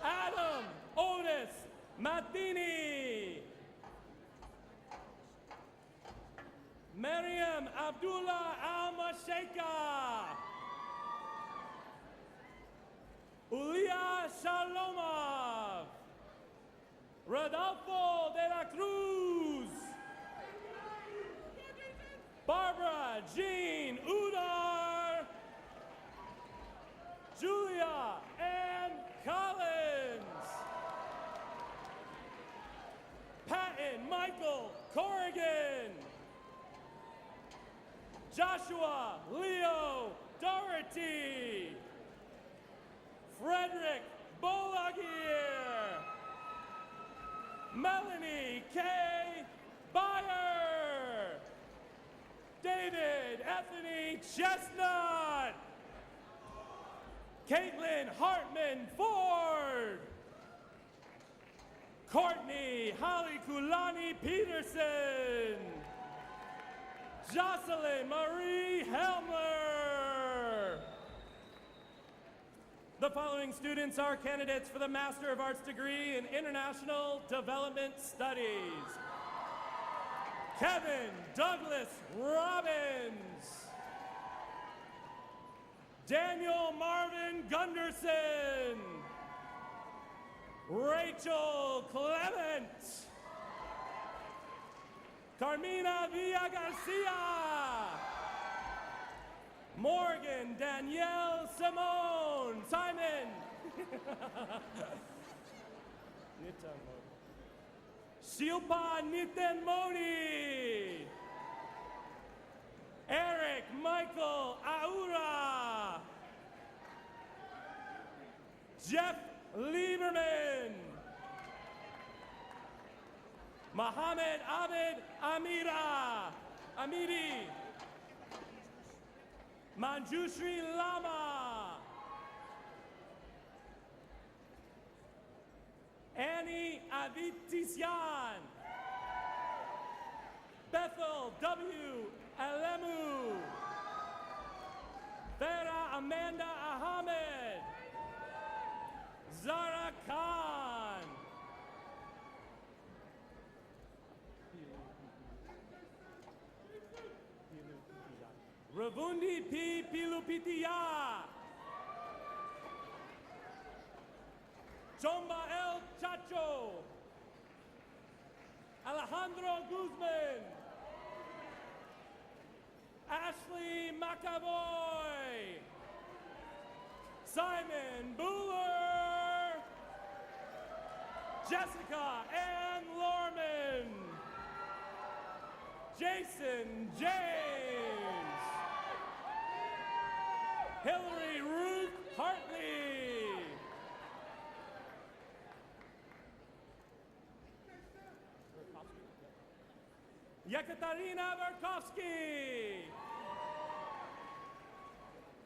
Adam Otis Matini, Mariam Abdullah Al-Masheka, Ulia Shalomov, Rodolfo de la Cruz, Barbara Jean Udar, Julia Ann Collins, Patton Michael Corrigan, Joshua Leo Doherty, Frederick Bolagier, Melanie K. Bayer, David Anthony Chestnut, Caitlin Hartman Ford, Courtney Holly Kulani Peterson, Jocelyn Marie Helmer. The following students are candidates for the Master of Arts degree in International Development Studies. Kevin Douglas Robbins, Daniel Marvin Gunderson, Rachel Clement, Carmina Villa Garcia, Morgan Danielle Simone, Simon, Shilpa Nitin Modi, Eric Michael Aura, Jeff Lieberman, Mohammed Abed Amidi, Manjushri Lama, Annie Avitisyan, Bethel W. Alemu, Vera Amanda Ahmed, Zara Khan, Ravundi P. Pilupitiya, Chomba El Chacho, Alejandro Guzman, Ashley McAvoy, Simon Buller, Jessica Ann Lorman, Jason James, Hillary Ruth Hartley, Yekaterina Verkovsky,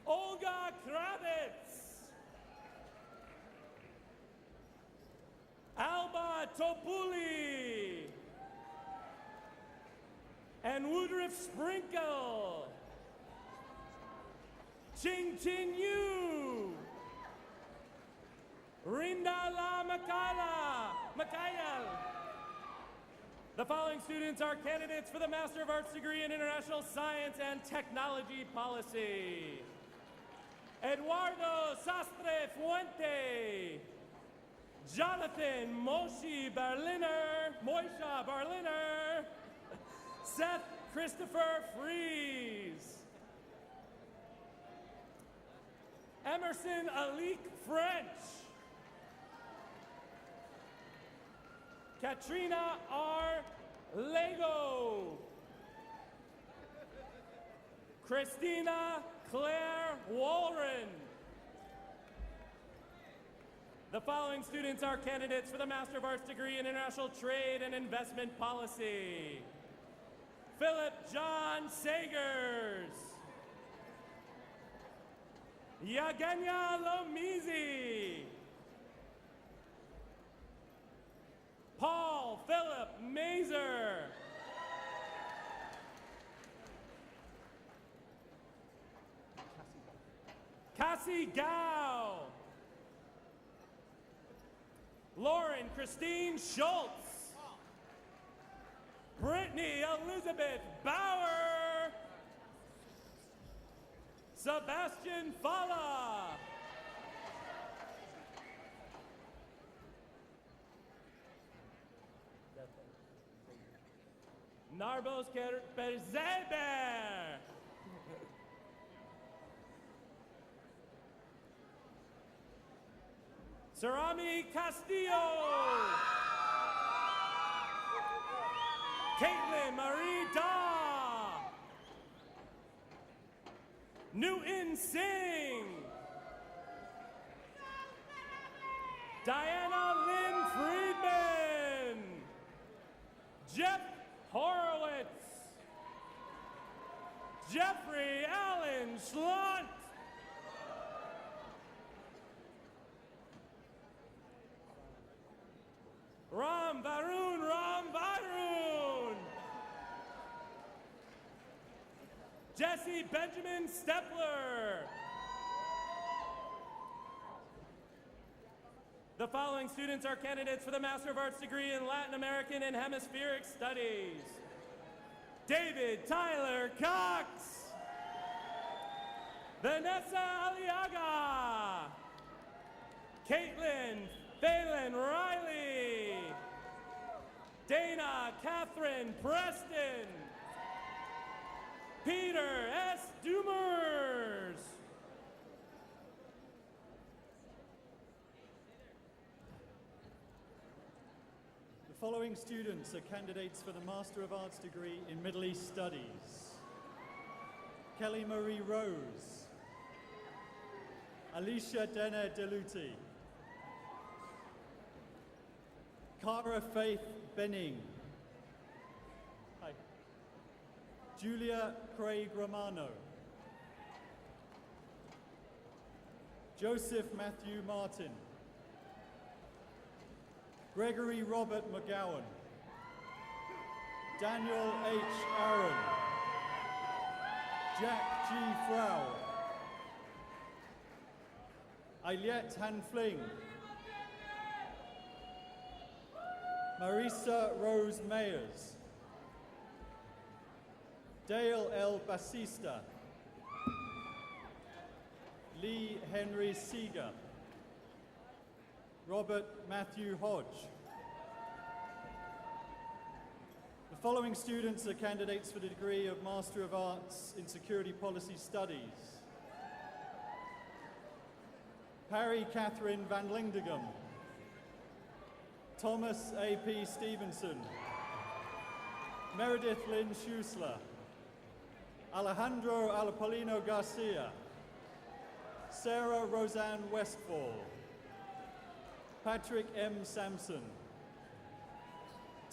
Olga Kravitz, Alba Topuli, and Woodruff Sprinkle, Ching Chin Yu, Rinda La Mikhail. The following students are candidates for the Master of Arts degree in International Science and Technology Policy. Eduardo Sastre Fuente, Jonathan Moisha Berliner, Seth Christopher Fries, Emerson Alik French, Katrina R. Lego, Christina Claire Walren. The following students are candidates for the Master of Arts degree in International Trade and Investment Policy. Philip John Sagers, Yagenya Lomizi, Paul Philip Mazer, Cassie Gao, Lauren Christine Schultz, Brittany Elizabeth Bauer, Sebastian Fala, Narbos Perzeber, Sarami Castillo, Caitlin Marie Da, Newton Singh, Diana Lynn Friedman, Jeff Horowitz, Jeffrey Allen Schlont, Ram Varun, Jesse Benjamin Stepler. The following students are candidates for the Master of Arts degree in Latin American and Hemispheric Studies. David Tyler Cox, Vanessa Aliaga, Caitlin Phelan Riley, Dana Catherine Preston, Peter S. Dumers. The following students are candidates for the Master of Arts degree in Middle East Studies. Kelly Marie Rose, Alicia Dene Deluti, Cara Faith Benning, Julia Craig Romano, Joseph Matthew Martin, Gregory Robert McGowan, Daniel H. Aaron, Jack G. Frau, Elliott Han Fling, Marisa Rose Mayers, Dale L. Basista, Lee Henry Seeger, Robert Matthew Hodge. The following students are candidates for the degree of Master of Arts in Security Policy Studies. Harry Catherine Van Lindegum, Thomas A.P. Stevenson, Meredith Lynn Schusler, Alejandro Alapolino Garcia, Sarah Roseanne Westfall, Patrick M. Sampson,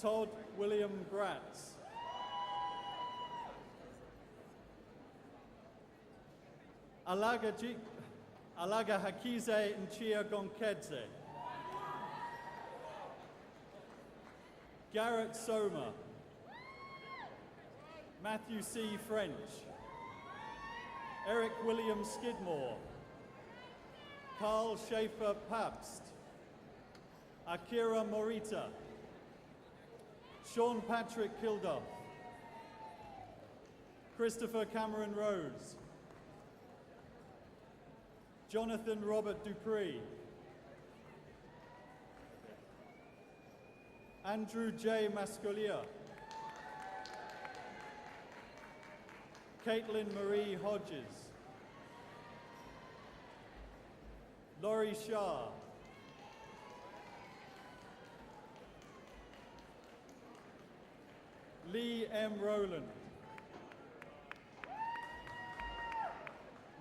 Todd William Gratz, Alaga Hakize Nchia Gonkedze, Garrett Soma, Matthew C. French, Eric William Skidmore, Carl Schaefer Pabst, Akira Morita, Sean Patrick Kilduff, Christopher Cameron Rose, Jonathan Robert Dupree, Andrew J. Mascolia, Caitlin Marie Hodges, Laurie Shah, Lee M. Rowland,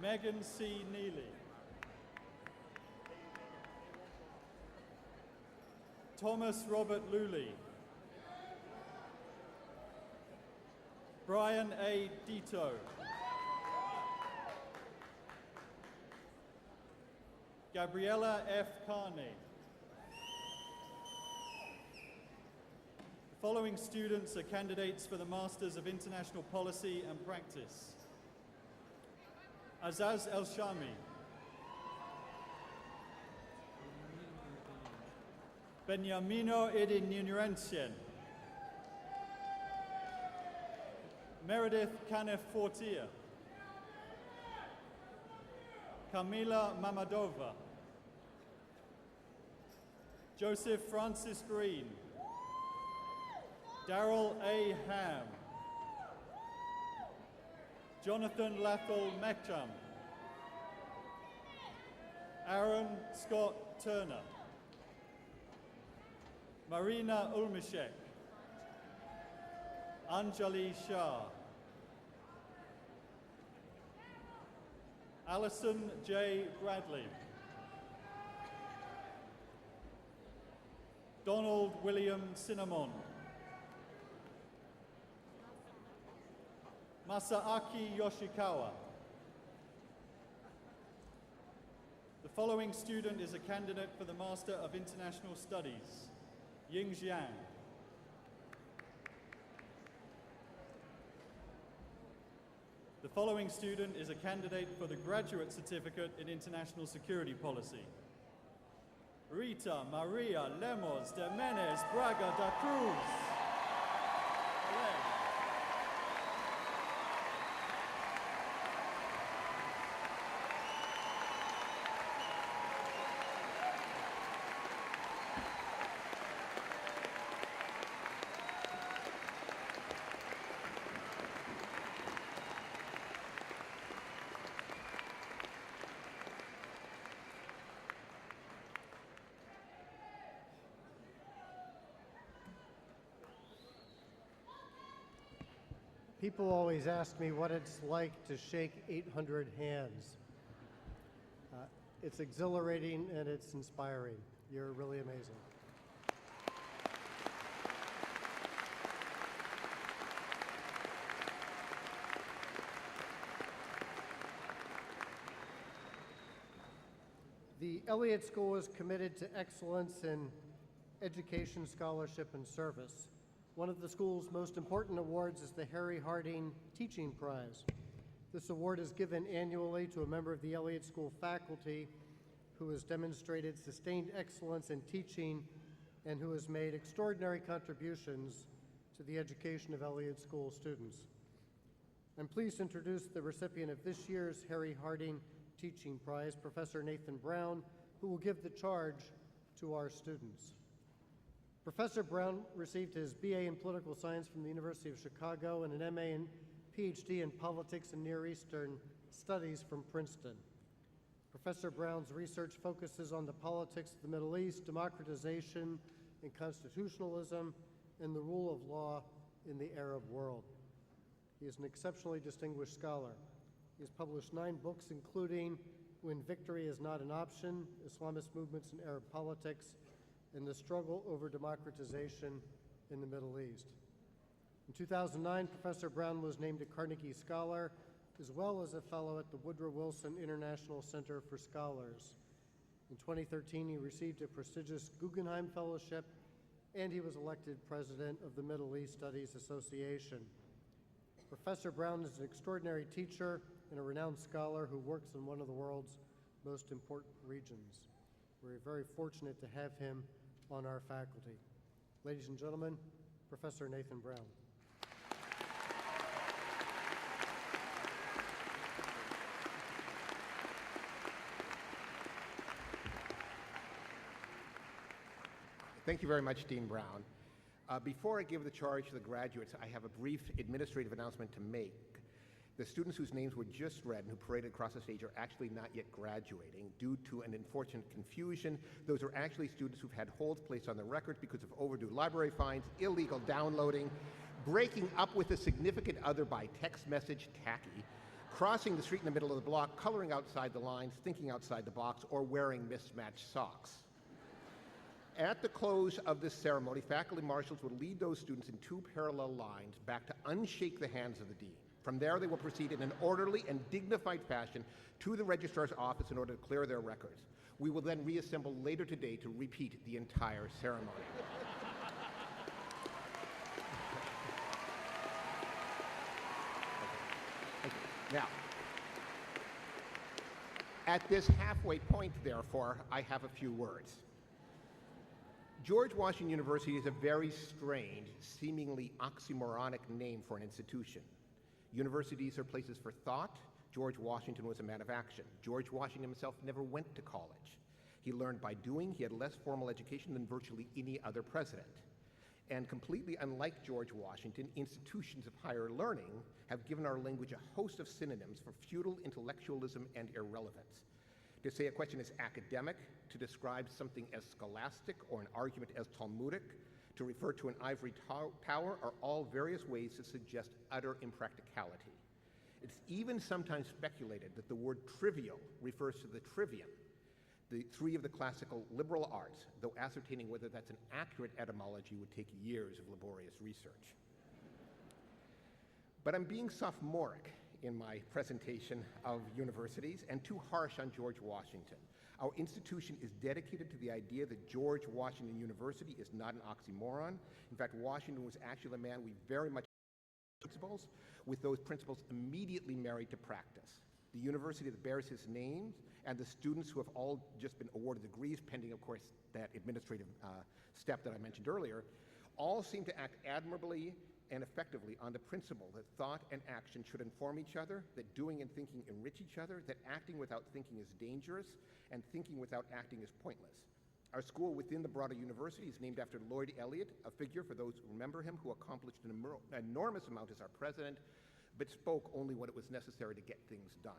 Megan C. Neely, Thomas Robert Luley, Brian A. Dito, Gabriella F. Carney. The following students are candidates for the Masters of International Policy and Practice. Azaz El-Shami, Beniamino Idinurentien, Meredith Kanef Fortier, Camila Mamadova, Joseph Francis Green, Daryl A. Ham, Jonathan Lathel Mecham, Aaron Scott Turner, Marina Ulmishek, Anjali Shah, Alison J. Bradley, Donald William Cinnamon, Masaaki Yoshikawa. The following student is a candidate for the Master of International Studies, Ying Jiang. The following student is a candidate for the Graduate Certificate in International Security Policy, Rita Maria Lemos de Menes Braga da Cruz. People always ask me what it's like to shake 800 hands. It's exhilarating and it's inspiring. You're really amazing. The Elliott School is committed to excellence in education, scholarship, and service. One of the school's most important awards is the Harry Harding Teaching Prize. This award is given annually to a member of the Elliott School faculty who has demonstrated sustained excellence in teaching and who has made extraordinary contributions to the education of Elliott School students. I'm pleased to introduce the recipient of this year's Harry Harding Teaching Prize, Professor Nathan Brown, who will give the charge to our students. Professor Brown received his BA in Political Science from the University of Chicago and an MA and PhD in Politics and Near Eastern Studies from Princeton. Professor Brown's research focuses on the politics of the Middle East, democratization and constitutionalism, and the rule of law in the Arab world. He is an exceptionally distinguished scholar. He has published 9 books, including When Victory is Not an Option, Islamist Movements in Arab Politics, and the Struggle over Democratization in the Middle East. In 2009, Professor Brown was named a Carnegie Scholar, as well as a fellow at the Woodrow Wilson International Center for Scholars. In 2013, he received a prestigious Guggenheim Fellowship, and he was elected president of the Middle East Studies Association. Professor Brown is an extraordinary teacher and a renowned scholar who works in one of the world's most important regions. We're very fortunate to have him on our faculty. Ladies and gentlemen, Professor Nathan Brown. Thank you very much, Dean Brown. Before I give the charge to the graduates, I have a brief administrative announcement to make. The students whose names were just read and who paraded across the stage are actually not yet graduating due to an unfortunate confusion. Those are actually students who've had holds placed on their records because of overdue library fines, illegal downloading, breaking up with a significant other by text message, tacky, crossing the street in the middle of the block, coloring outside the lines, thinking outside the box, or wearing mismatched socks. At the close of this ceremony, faculty marshals will lead those students in two parallel lines back to unshake the hands of the dean. From there, they will proceed in an orderly and dignified fashion to the registrar's office in order to clear their records. We will then reassemble later today to repeat the entire ceremony. Okay. Now, at this halfway point, therefore, I have a few words. George Washington University is a very strange, seemingly oxymoronic name for an institution. Universities are places for thought. George Washington was a man of action. George Washington himself never went to college. He learned by doing. He had less formal education than virtually any other president. And completely unlike George Washington, institutions of higher learning have given our language a host of synonyms for feudal intellectualism and irrelevance. To say a question is academic, to describe something as scholastic or an argument as Talmudic, to refer to an ivory tower are all various ways to suggest utter impracticality. It's even sometimes speculated that the word trivial refers to the trivium, the three of the classical liberal arts, though ascertaining whether that's an accurate etymology would take years of laborious research. But I'm being sophomoric in my presentation of universities and too harsh on George Washington. Our institution is dedicated to the idea that George Washington University is not an oxymoron. In fact, Washington was actually a man we very much principles, with those principles immediately married to practice. The university that bears his name and the students who have all just been awarded degrees, pending, of course, that administrative step that I mentioned earlier, all seem to act admirably and effectively on the principle that thought and action should inform each other, that doing and thinking enrich each other, that acting without thinking is dangerous, and thinking without acting is pointless. Our school within the broader university is named after Lord Elliott, a figure, for those who remember him, who accomplished an enormous amount as our president, but spoke only when it was necessary to get things done.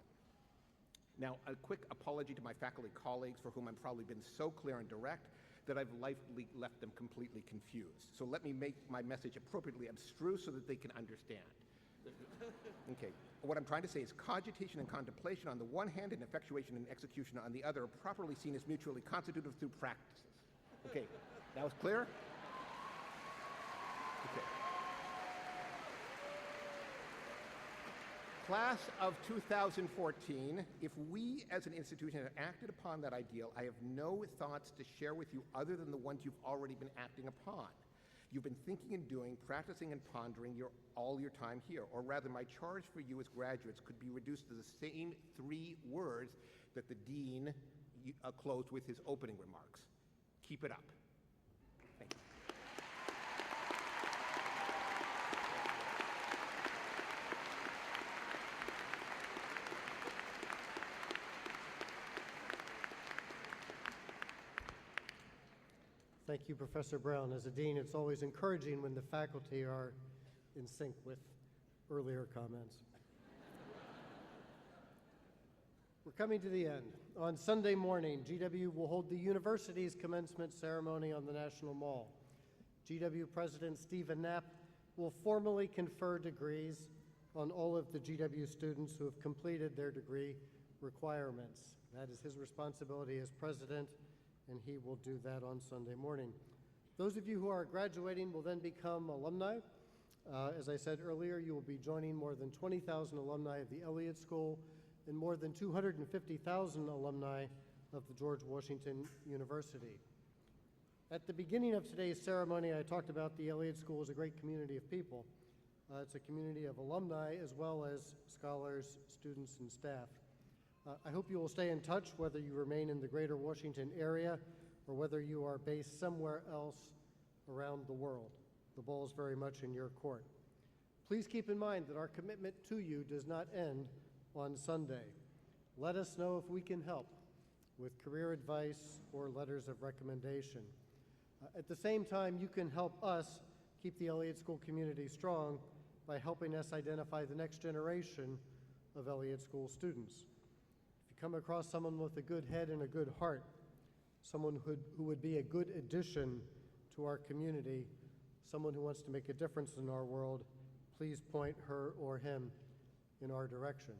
Now, a quick apology to my faculty colleagues for whom I've probably been so clear and direct that I've likely left them completely confused. So let me make my message appropriately abstruse so that they can understand. Okay, what I'm trying to say is cogitation and contemplation on the one hand and effectuation and execution on the other are properly seen as mutually constitutive through practices. Okay, that was clear? Okay. Class of 2014, if we as an institution have acted upon that ideal, I have no thoughts to share with you other than the ones you've already been acting upon. You've been thinking and doing, practicing and pondering all your time here. Or rather, my charge for you as graduates could be reduced to the same three words that the dean closed with his opening remarks. Keep it up. Thank you. Thank you, Professor Brown. As a dean, it's always encouraging when the faculty are in sync with earlier comments. We're coming to the end. On Sunday morning, GW will hold the university's commencement ceremony on the National Mall. GW President Stephen Knapp will formally confer degrees on all of the GW students who have completed their degree requirements. That is his responsibility as president, and he will do that on Sunday morning. Those of you who are graduating will then become alumni. As I said earlier, you will be joining more than 20,000 alumni of the Elliott School and more than 250,000 alumni of the George Washington University. At the beginning of today's ceremony, I talked about the Elliott School as a great community of people. It's a community of alumni as well as scholars, students, and staff. I hope you will stay in touch whether you remain in the greater Washington area or whether you are based somewhere else around the world. The ball is very much in your court. Please keep in mind that our commitment to you does not end on Sunday. Let us know if we can help with career advice or letters of recommendation. At the same time, you can help us keep the Elliott School community strong by helping us identify the next generation of Elliott School students. If you come across someone with a good head and a good heart, someone who would be a good addition to our community, someone who wants to make a difference in our world, please point her or him in our direction.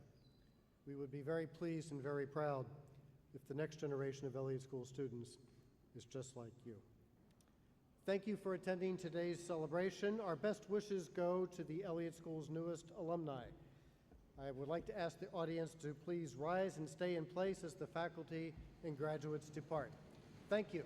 We would be very pleased and very proud if the next generation of Elliott School students is just like you. Thank you for attending today's celebration. Our best wishes go to the Elliott School's newest alumni. I would like to ask the audience to please rise and stay in place as the faculty and graduates depart. Thank you.